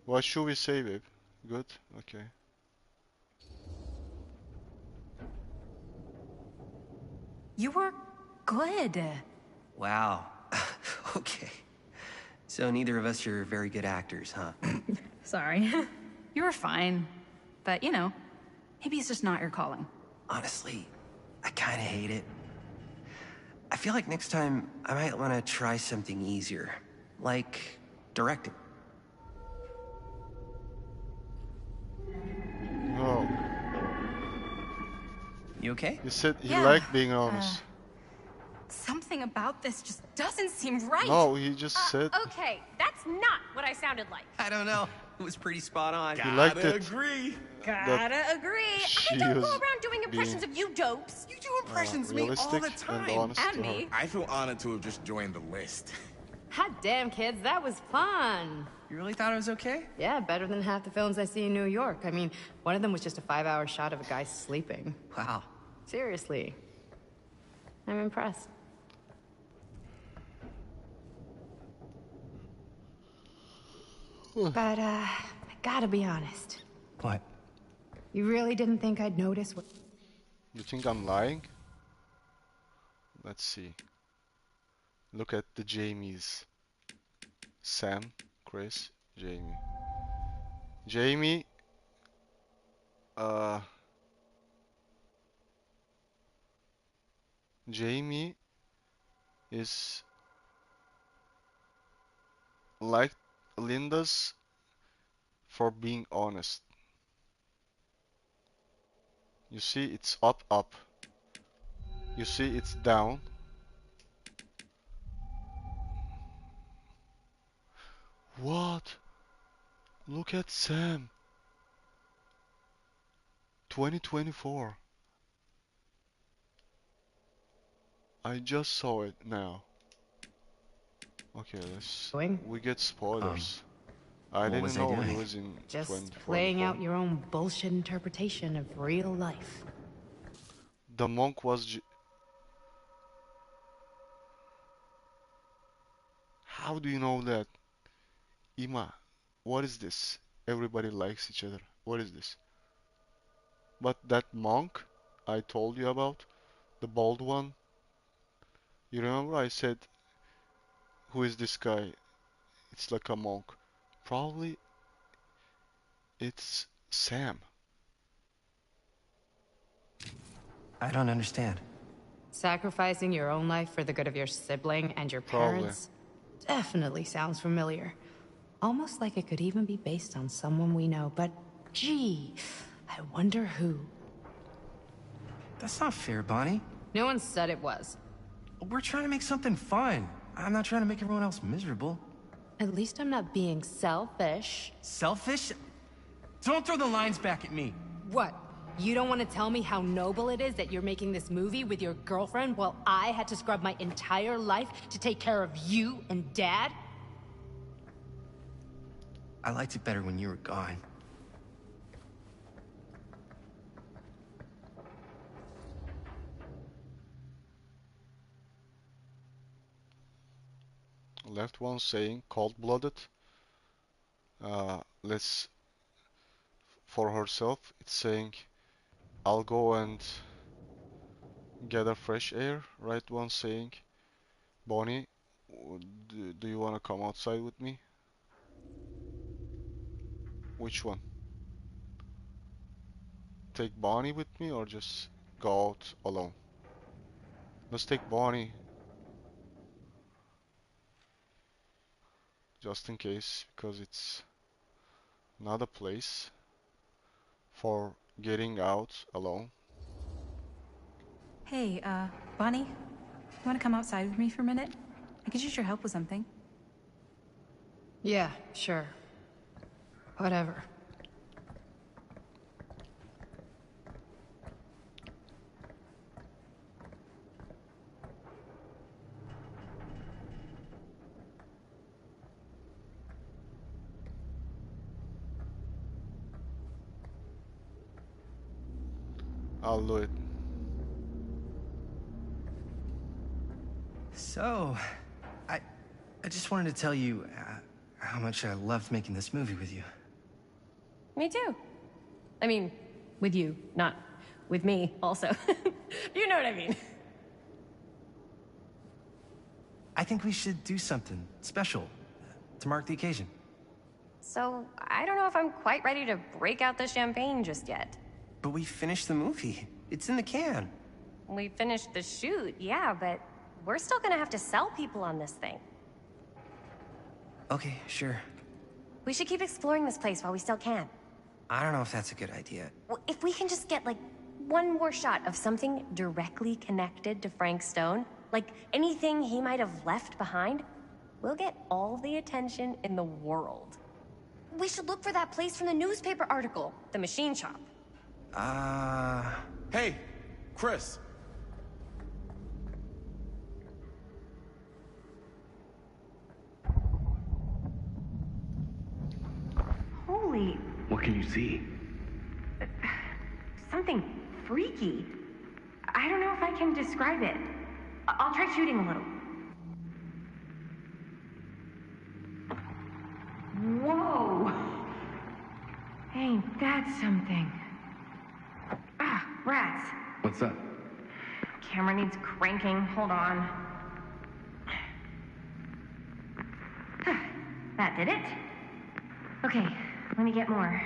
What should we say, babe? Good? Okay. You were good. Wow. Okay. So neither of us are very good actors, huh? Sorry. You were fine. But, you know, maybe it's just not your calling. Honestly, I kind of hate it. I feel like next time I might want to try something easier, like directing. Oh. You okay? He said he Yeah, liked being honest. Something about this just doesn't seem right. No, he just said Okay, that's not what I sounded like. I don't know. It was pretty spot on. he liked it. Agree. Gotta agree. I she don't go was around doing impressions being- of you dopes. You do impressions me all realistic the time. and honest And to her. me. I feel honored to have just joined the list. Hot damn, kids, that was fun. You really thought it was okay? Yeah, better than half the films I see in New York. I mean, one of them was just a 5-hour shot of a guy sleeping. Wow. Seriously. I'm impressed. But, I gotta be honest. What? You really didn't think I'd notice what... You think I'm lying? Let's see. Look at the Jamies. Sam, Chris, Jamie. Jamie, Jamie is like Linda's for being honest. You see, it's up, up. You see, it's down. What? Look at Sam. 2024. I just saw it now. Okay, we get spoilers. I what didn't was I know he doing? was in Just 2024. playing out your own bullshit interpretation of real life. The monk was How do you know that? Ima, what is this? Everybody likes each other. What is this? But that monk I told you about, the bald one, you remember I said, who is this guy? It's like a monk. Probably it's Sam. I don't understand. Sacrificing your own life for the good of your sibling and your Probably. parents definitely sounds familiar. Almost like it could even be based on someone we know, but gee, I wonder who. That's not fair, Bonnie. No one said it was. We're trying to make something fun. I'm not trying to make everyone else miserable. At least I'm not being selfish. Selfish? Don't throw the lines back at me. What? You don't want to tell me how noble it is that you're making this movie with your girlfriend while I had to scrub my entire life to take care of you and Dad? I liked it better when you were gone. Left one saying cold-blooded. Let's for herself. It's saying I'll go and gather fresh air. Right one saying Bonnie, do you want to come outside with me? Which one? Take Bonnie with me or just go out alone? Let's take Bonnie. Just in case, because it's not a place for getting out alone. Hey, Bonnie, you want to come outside with me for a minute? I could use your help with something. Yeah, sure. Whatever. I'll do it. So, I just wanted to tell you how much I loved making this movie with you. Me too. I mean, with you, not with me, also. You know what I mean. I think we should do something special to mark the occasion. So, I don't know if I'm quite ready to break out the champagne just yet. But we finished the movie. It's in the can. We finished the shoot, yeah, but we're still gonna have to sell people on this thing. Okay, sure. We should keep exploring this place while we still can. I don't know if that's a good idea. Well, if we can just get, like, one more shot of something directly connected to Frank Stone, like anything he might have left behind, we'll get all the attention in the world. We should look for that place from the newspaper article, the machine shop. Hey, Chris. What can you see? Something freaky. I don't know if I can describe it. I'll try shooting a little. Whoa! Ain't that something? Ah, rats. What's up? Camera needs cranking. Hold on. That did it. Okay, let me get more.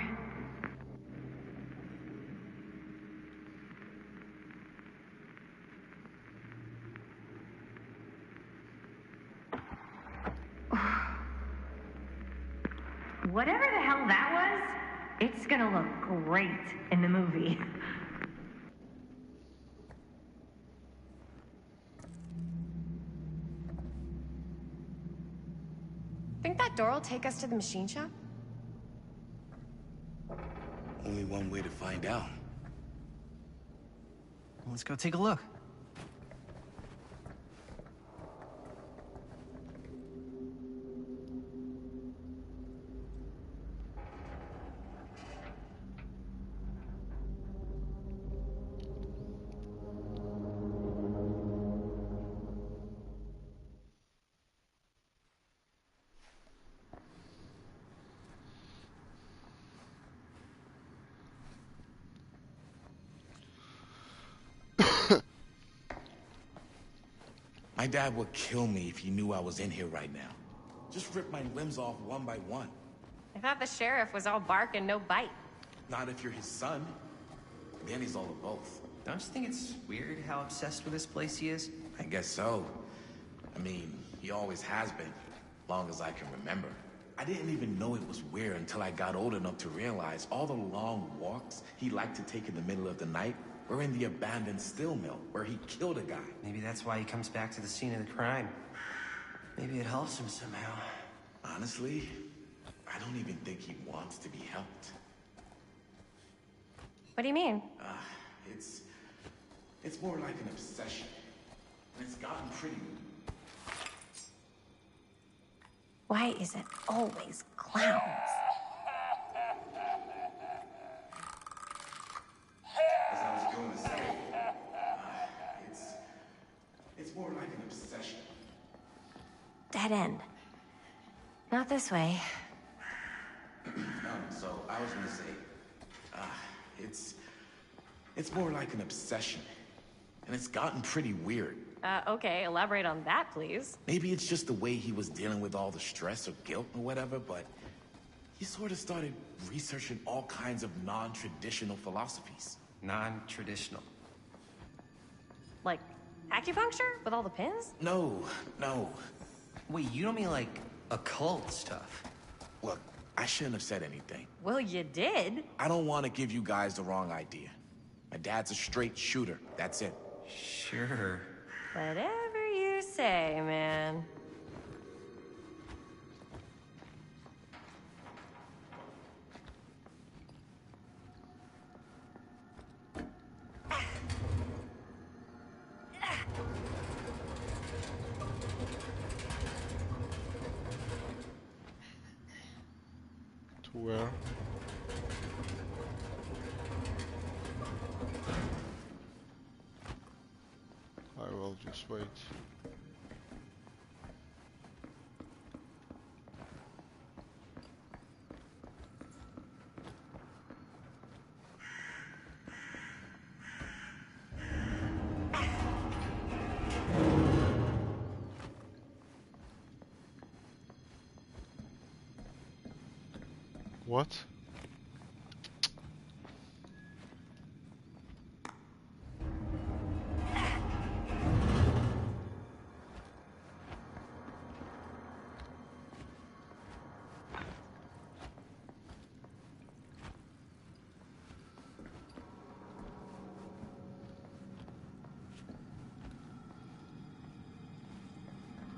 Whatever the hell that was, it's gonna look great in the movie. Think that door will take us to the machine shop? Only one way to find out. Let's go take a look. My dad would kill me if he knew I was in here right now. Just rip my limbs off one by one. I thought the sheriff was all bark and no bite. Not if you're his son. Then he's all of both. Don't you think it's weird how obsessed with this place he is? I guess so. I mean, he always has been, long as I can remember. I didn't even know it was weird until I got old enough to realize all the long walks he liked to take in the middle of the night were in the abandoned steel mill where he killed a guy. Maybe that's why he comes back to the scene of the crime. Maybe it helps him somehow. Honestly, I don't even think he wants to be helped. What do you mean? It's more like an obsession. And it's gotten pretty... Why is it always clowns? As I was going to say, it's more like an obsession. Dead end. Not this way. So I was gonna say, it's more like an obsession. And it's gotten pretty weird. Okay, elaborate on that, please. Maybe it's just the way he was dealing with all the stress or guilt or whatever, but he sort of started researching all kinds of non-traditional philosophies. Non-traditional? Like acupuncture with all the pins? No. Wait, you don't mean like occult stuff? Look, I shouldn't have said anything. Well, you did. I don't want to give you guys the wrong idea. My dad's a straight shooter, that's it. Sure. Whatever you say, man. To where? I will just wait. What?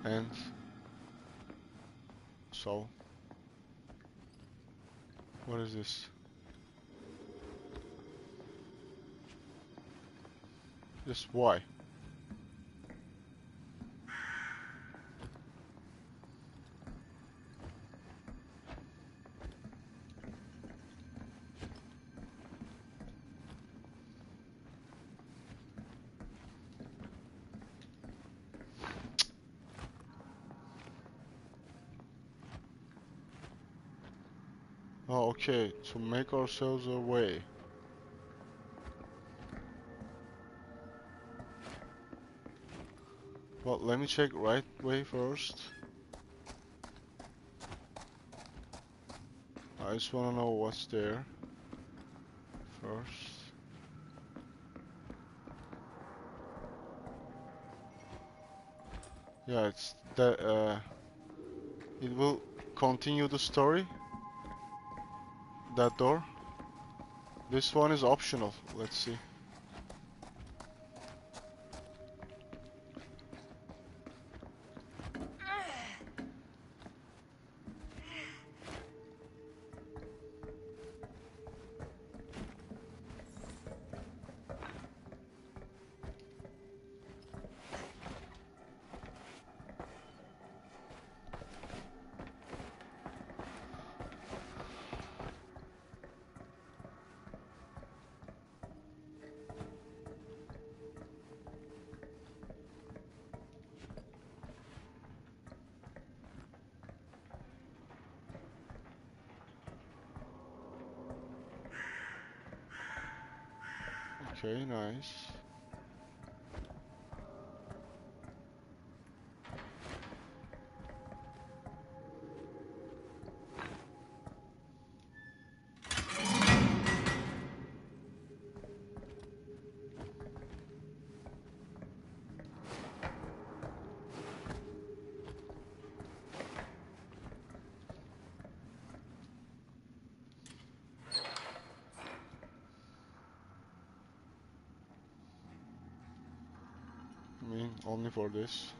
And so what is this? Just why? Oh, okay, to make ourselves a way. Well, let me check right way first. I just wanna know what's there first. Yeah, it's that it will continue the story. That door. This one is optional. Let's see. Okay, nice. I mean, only for this.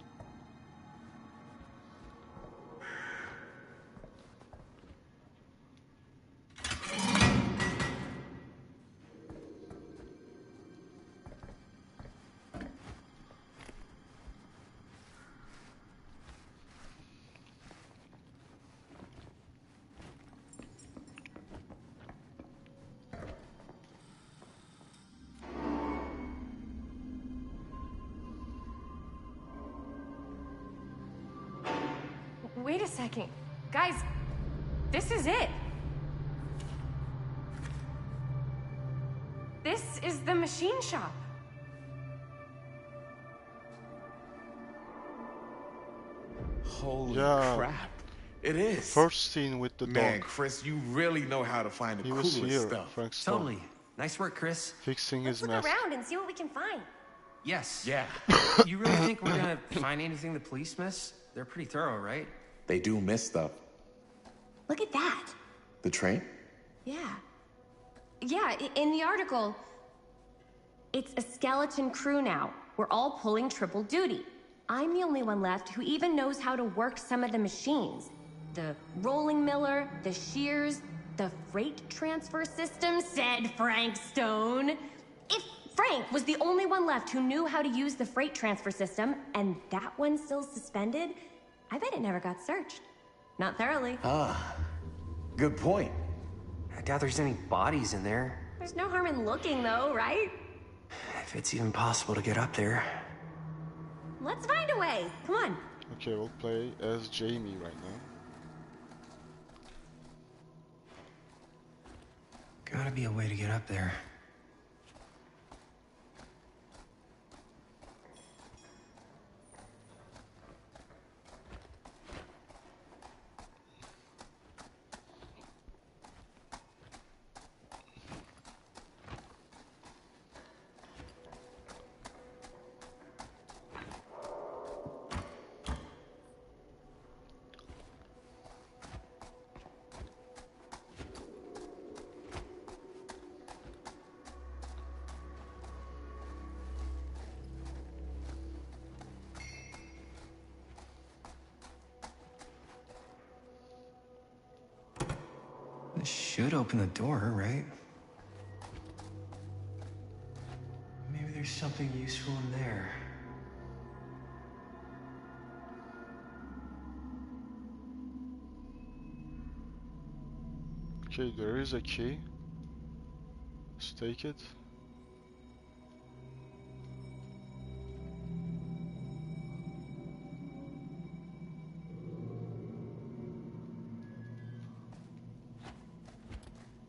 Wait a second. Guys, this is it. This is the machine shop. Holy Yeah. crap. It is. First scene with the Man, dog. Chris, you really know how to find the He coolest was here, stuff. Frank Stone. Totally. Nice work, Chris. Fixing Let's his look mask. around and see what we can find. Yes. Yeah. You really think we're gonna find anything the police miss? They're pretty thorough, right? They do miss stuff. Look at that. The train? Yeah. Yeah, in the article, it's a skeleton crew now. We're all pulling triple duty. I'm the only one left who even knows how to work some of the machines. The rolling miller, the shears, the freight transfer system, said Frank Stone. If Frank was the only one left who knew how to use the freight transfer system, and that one's still suspended, I bet it never got searched. Not thoroughly. Ah, good point. I doubt there's any bodies in there. There's no harm in looking, though, right? If it's even possible to get up there. Let's find a way. Come on. Okay, we'll play as Jamie right now. Gotta be a way to get up there. This should open the door, right? Maybe there's something useful in there. Okay, there is a key. Let's take it.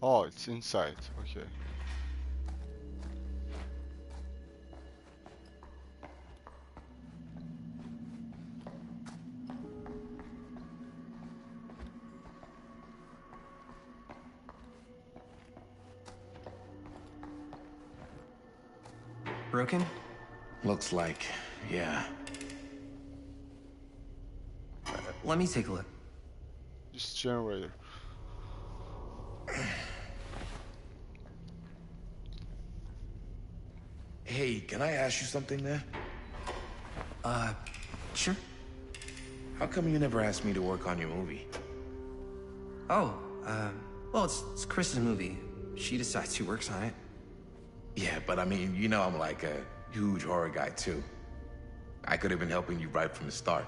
Oh, it's inside. Okay. Broken? Looks like, yeah. Let me take a look. Just generator. Hey, can I ask you something there? Sure. How come you never asked me to work on your movie? Oh, well, it's Chris's movie. She decides who works on it. Yeah, but I mean, you know I'm like a huge horror guy too. I could have been helping you right from the start.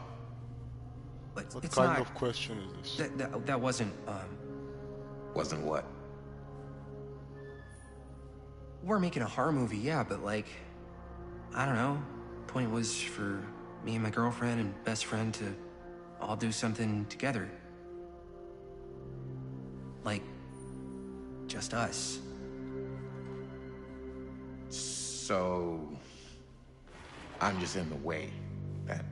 But What it's kind not... of question is this? That wasn't, Wasn't what? We're making a horror movie, yeah, but like... I don't know. Point was for me and my girlfriend and best friend to all do something together. Like... just us. So... I'm just in the way, then.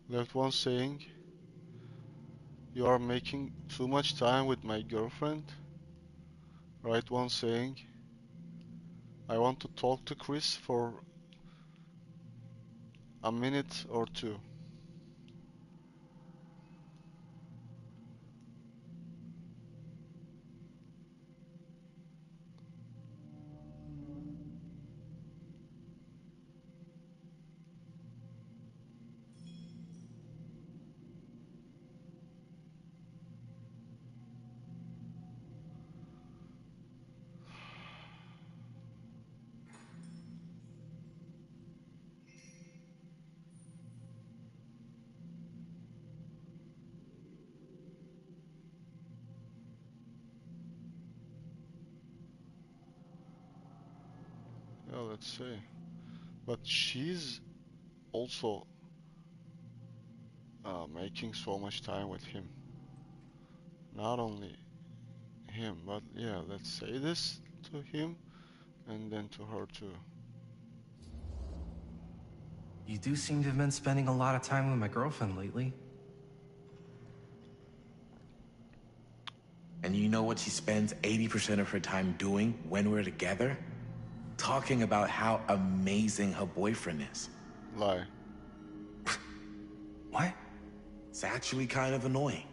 Left one saying, you are making too much time with my girlfriend. Right one saying, I want to talk to Chris for a minute or two. Yeah, let's see. But she's also making so much time with him. Not only him, but yeah, let's say this to him and then to her too. You do seem to have been spending a lot of time with my girlfriend lately. And you know what she spends 80% of her time doing when we're together? Talking about how amazing her boyfriend is. Lie. What? It's actually kind of annoying.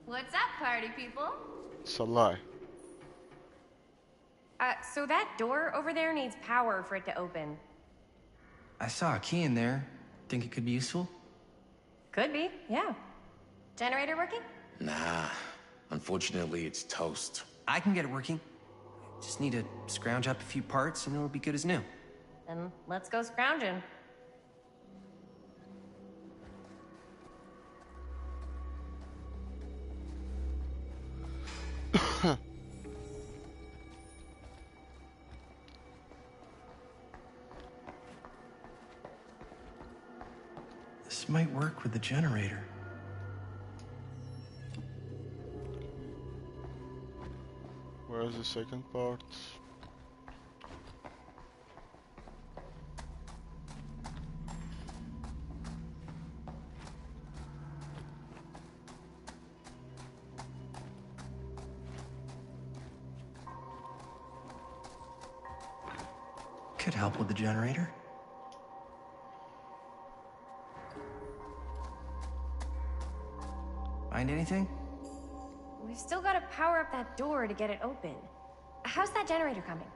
What's up, party people? It's a lie. So that door over there needs power for it to open. I saw a key in there. Think it could be useful? Could be, yeah. Generator working? Nah, unfortunately it's toast. I can get it working. Just need to scrounge up a few parts and it'll be good as new. Then let's go scrounging. This might work with the generator. Where's the second part? Could help with the generator. Find anything? We've still got to power up that door to get it open. How's that generator coming?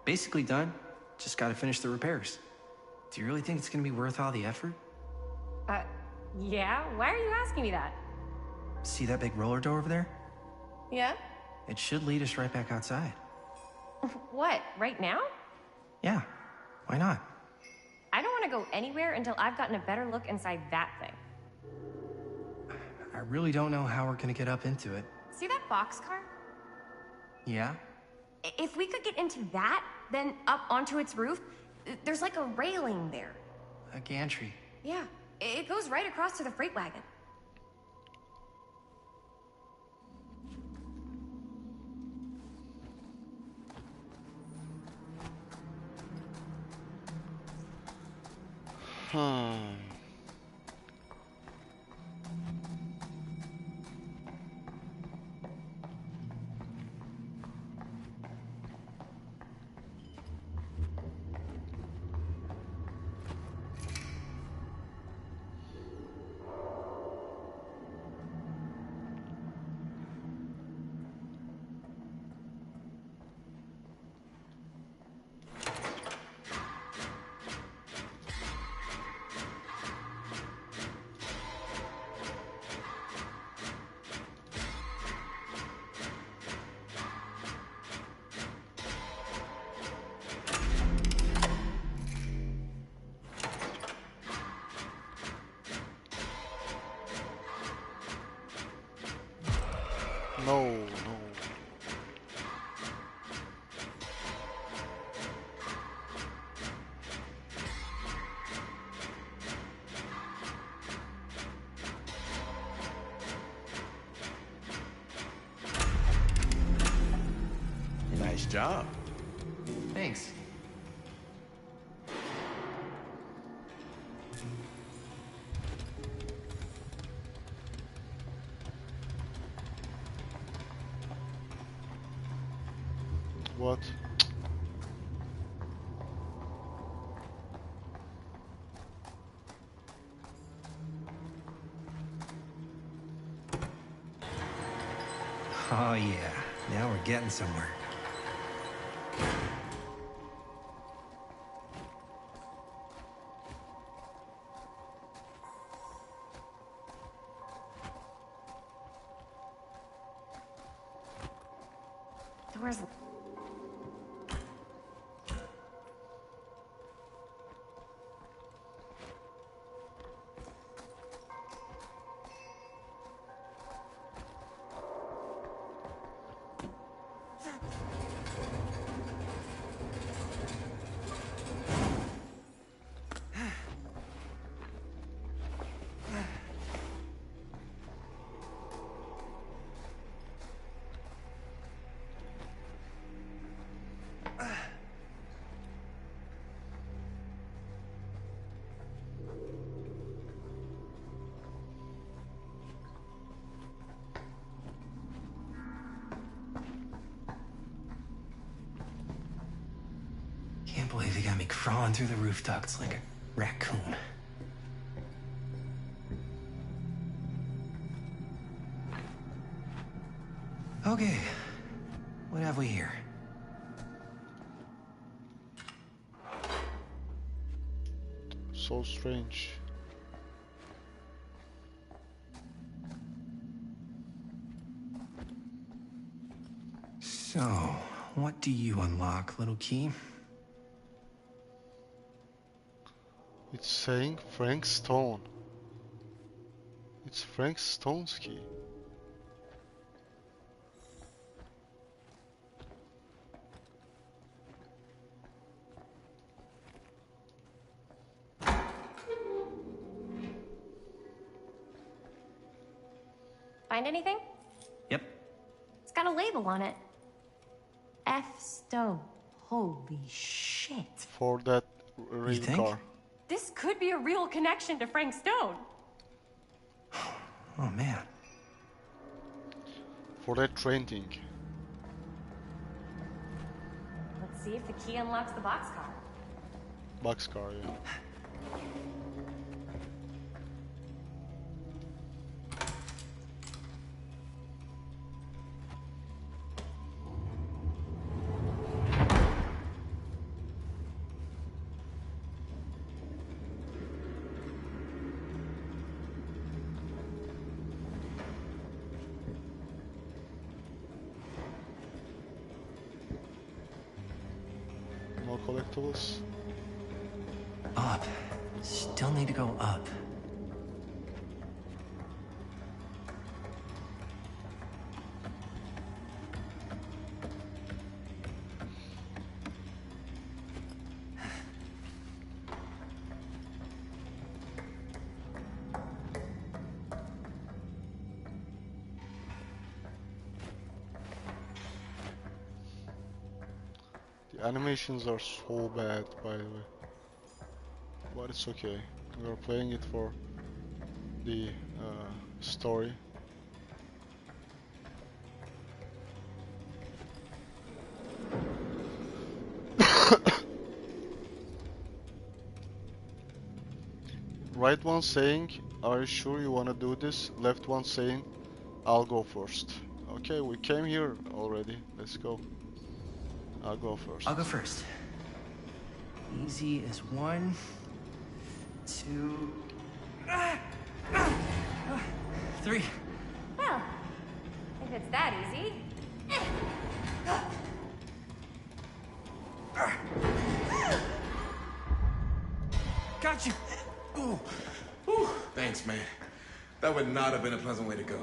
Basically done. Just gotta finish the repairs. Do you really think it's gonna be worth all the effort? Yeah? Why are you asking me that? See that big roller door over there? Yeah? It should lead us right back outside. What, right now? Yeah, why not? I don't want to go anywhere until I've gotten a better look inside that thing. I really don't know how we're gonna get up into it. See that boxcar? Yeah? If we could get into that, then up onto its roof, there's like a railing there. A gantry. Yeah, it goes right across to the freight wagon. Hmm. No, no. Nice job. Thanks. What? Oh, yeah. Now we're getting somewhere. Doors. Can't believe they got me crawling through the roof ducts like a raccoon. Okay, what have we here? So strange. So, what do you unlock, little key? It's saying Frank Stone. It's Frank Stone's key. Find anything? Yep. It's got a label on it. F. Stone. Holy shit. For that rail think? car. This could be a real connection to Frank Stone. Oh, man. For that train thing. Let's see if the key unlocks the boxcar. Boxcar, yeah. No collectibles. Up. Still need to go up. The animations are so bad, by the way. But it's okay. We are playing it for the story. Right one saying, "Are you sure you wanna do this?" Left one saying, "I'll go first." Okay, we came here already. Let's go. I'll go first. I'll go first. Easy as 1, 2, 3. Well, if it's that easy. Got you. Ooh. Ooh. Thanks, man. That would not have been a pleasant way to go.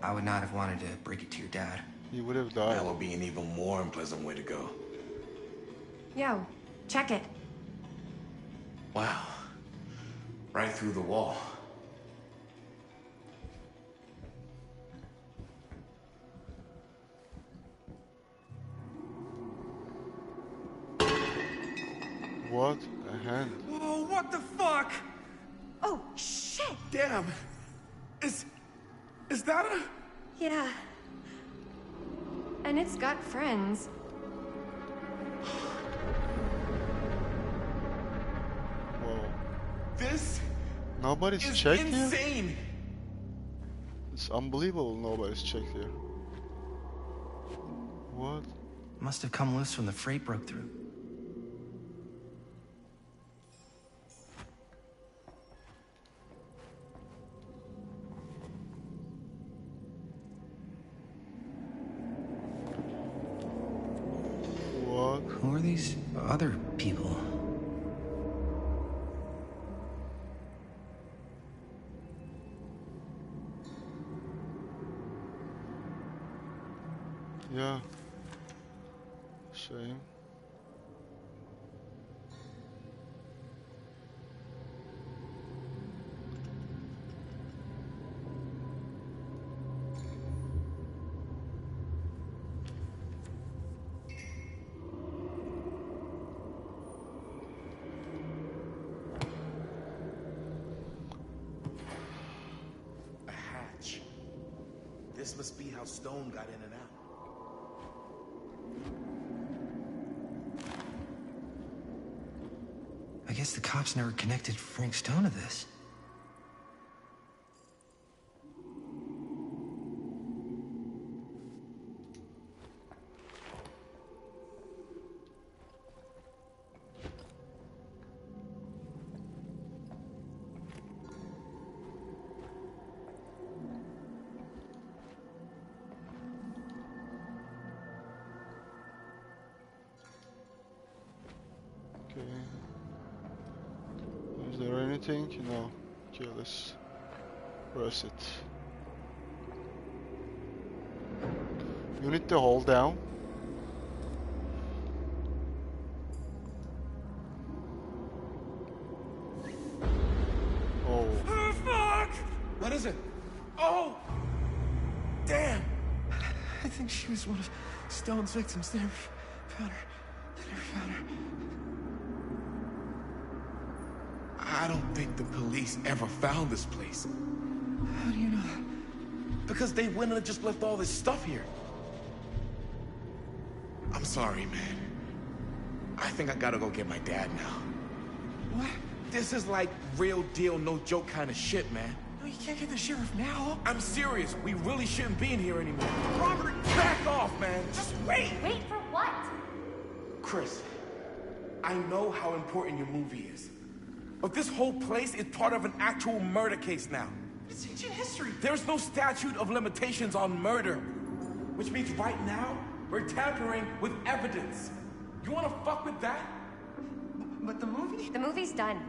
I would not have wanted to break it to your dad. He would have died. That would be an even more unpleasant way to go. Yo, check it. Wow. Right through the wall. What a hand. Oh, what the fuck? Oh, shit! Damn. Is that a... Yeah. And it's got friends. Whoa. This Nobody's is checked here? insane. It's unbelievable nobody's checked here. What? Must have come loose when the freight broke through. What? Who are these other people? Yeah. Shame. A hatch. This must be how Stone got in and out. I guess the cops never connected Frank Stone to this. Okay. Is there anything? No. Okay, let's press it. You need to hold down. Oh. Oh, fuck! What is it? Oh! Damn! I think she was one of Stone's victims. They never found her. They never found her. I don't think the police ever found this place. How do you know that? Because they went and just left all this stuff here. I'm sorry, man. I think I gotta go get my dad now. What? This is like real deal, no joke kind of shit, man. No, you can't get the sheriff now. I'm serious. We really shouldn't be in here anymore. Robert, back off, man. Just wait. Wait for what? Chris, I know how important your movie is. But this whole place is part of an actual murder case now. It's ancient history. There's no statute of limitations on murder. Which means right now, we're tampering with evidence. You wanna fuck with that? But the movie? The movie's done.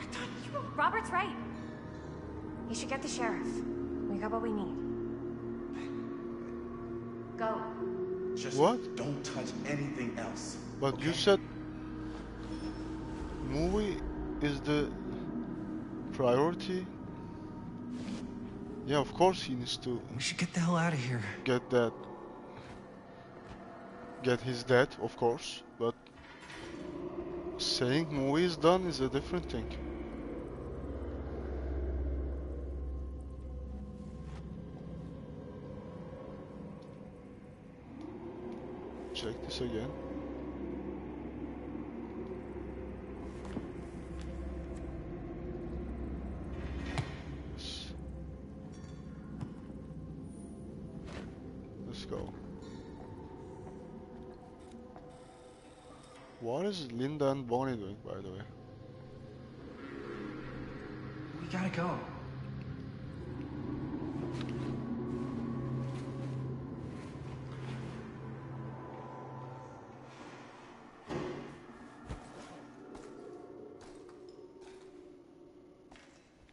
I thought you... Robert's right. You should get the sheriff. We got what we need. Go. Just What? don't touch anything else. But okay? you said movie is the priority. Yeah, of course he needs to We should get the hell out of here. get his dad, of course, but saying movie is done is a different thing. check this again. Yes. Let's go. What is Linda and Bonnie doing, by the way? We gotta go.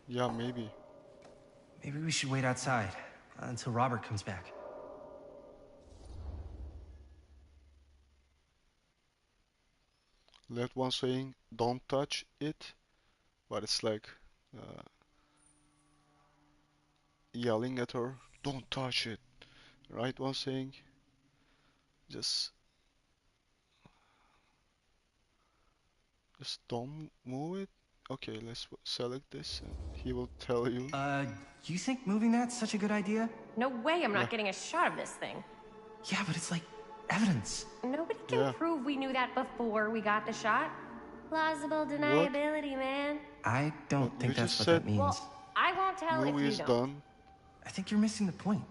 Yeah, maybe. Maybe we should wait outside until Robert comes back. Left one saying, don't touch it, but it's like yelling at her, don't touch it. Right one saying, just don't move it. Okay, let's select this and he will tell you. You think moving that's such a good idea? No way I'm not getting a shot of this thing. Yeah, but it's like evidence. Nobody can prove we knew that before we got the shot. Plausible deniability, man. I don't think that's what that means. Well, I won't tell if you don't. Done. I think you're missing the point.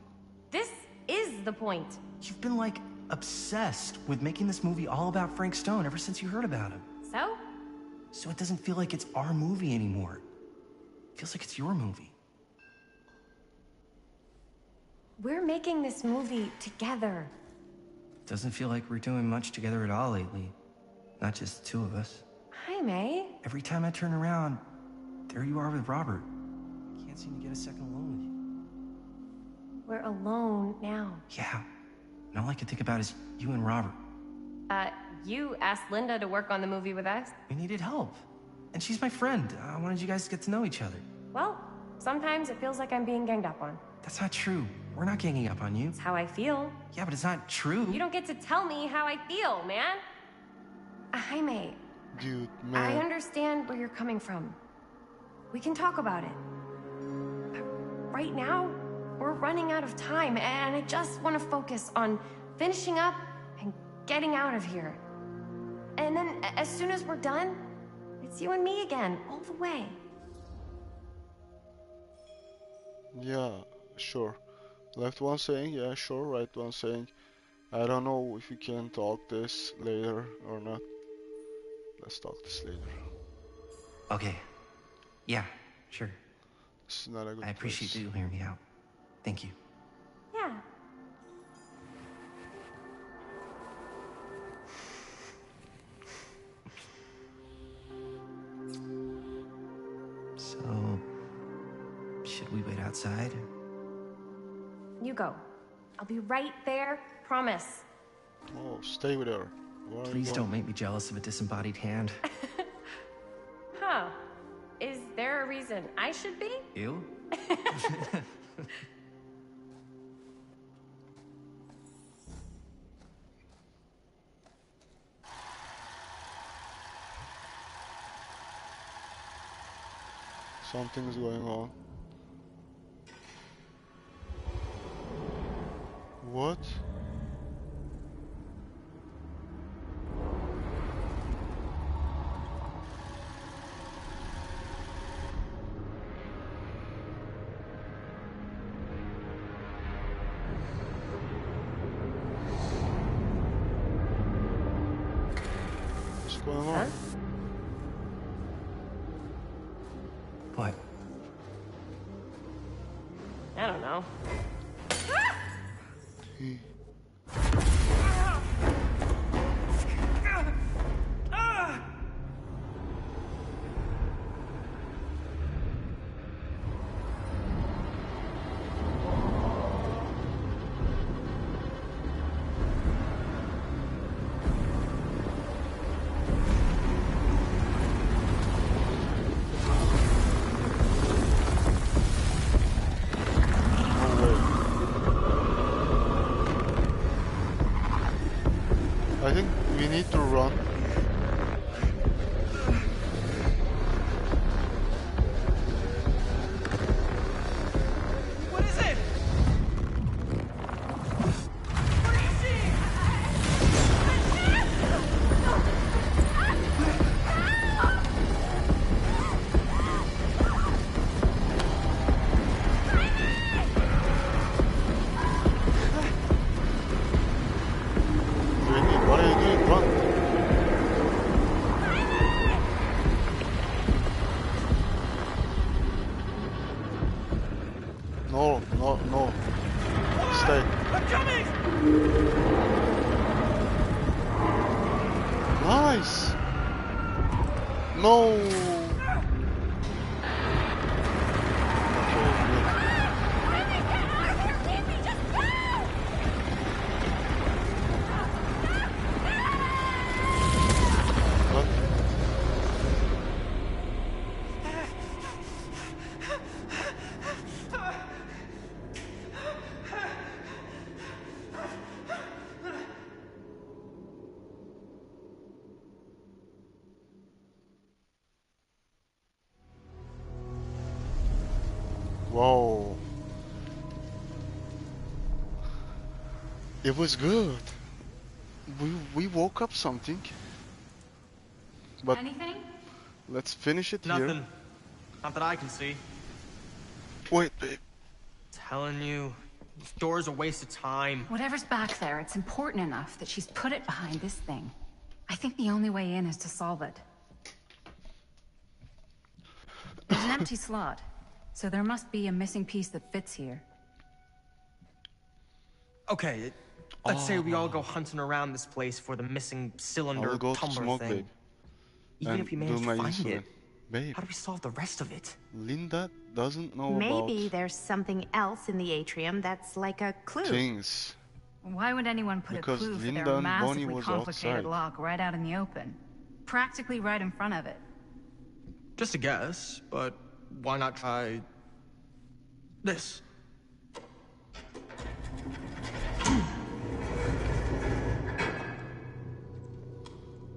This is the point. You've been like obsessed with making this movie all about Frank Stone ever since you heard about him. So? So it doesn't feel like it's our movie anymore. It feels like it's your movie. We're making this movie together. Doesn't feel like we're doing much together at all lately. Not just the two of us. Hi, May. Every time I turn around, there you are with Robert. I can't seem to get a second alone with you. We're alone now. Yeah. And all I can think about is you and Robert. You asked Linda to work on the movie with us? We needed help. And she's my friend. I wanted you guys to get to know each other. Well, sometimes it feels like I'm being ganged up on. That's not true. We're not ganging up on you. It's how I feel. Yeah, but it's not true. You don't get to tell me how I feel, man. Hi, May. Dude, I man. understand where you're coming from. We can talk about it. But right now, we're running out of time, and I just want to focus on finishing up and getting out of here. And then, as soon as we're done, it's you and me again, all the way. Yeah, sure. Left one saying, yeah, sure. Right one saying, I don't know if we can talk this later or not. Let's talk this later. Okay. Yeah, sure. This is not a good I appreciate place. you hearing me out. Thank you. Yeah. So, should we wait outside? You go. I'll be right there, promise. Oh, stay with her. Why are you Please going? don't make me jealous of a disembodied hand. Huh. Is there a reason I should be? You? Something's going on. What? What's going on? What? I don't know. I think we need to run. What is it? Where is she? Nice. No. Whoa. It was good. We woke up something. But anything? let's finish it here. Nothing. Not that I can see. Wait, babe. Telling you, this door's a waste of time. Whatever's back there, it's important enough that she's put it behind this thing. I think the only way in is to solve it. There's an empty slot, so there must be a missing piece that fits here. Okay, let's say we all go hunting around this place for the missing cylinder I'll go to tumbler smoke, thing. babe. Even And if we do manage to my find insulin. it, Babe. how do we solve the rest of it? Linda doesn't know Maybe there's something else in the atrium that's like a clue. about things. Why would anyone put Because a clue for Linda their and Bonnie massively was complicated outside. lock right out in the open? Practically right in front of it. Just a guess, but why not try this?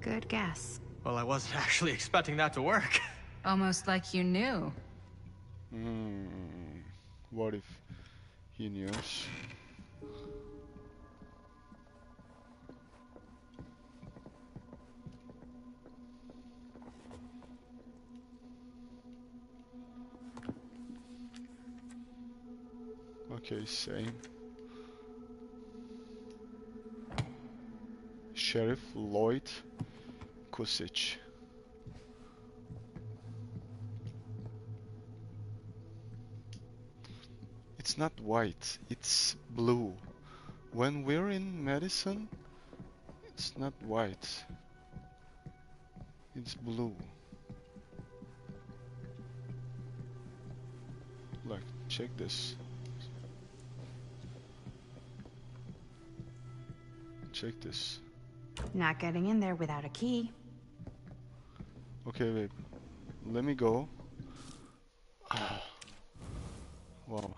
Good guess. Well, I wasn't actually expecting that to work. Almost like you knew. What if he knew? Okay, same. Sheriff Lloyd Kusich. It's not white, it's blue. When we're in Madison, it's not white. It's blue. Like, check this. Check this. Not getting in there without a key. Okay, babe. Let me go. Wow.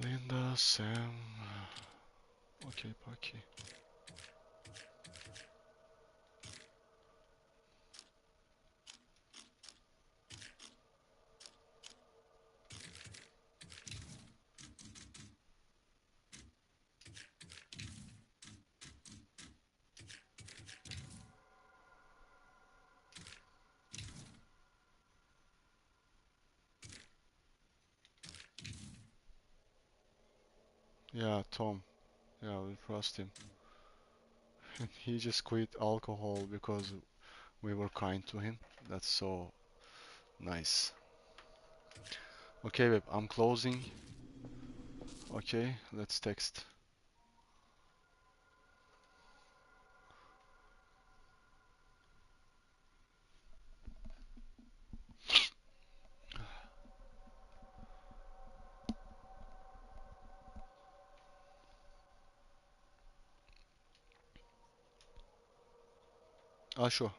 Linda, Sam. Okay, Bucky. Yeah, Tom. Yeah, we trust him. He just quit alcohol because we were kind to him. That's so nice. Okay, babe, I'm closing. Okay, let's text. Sure.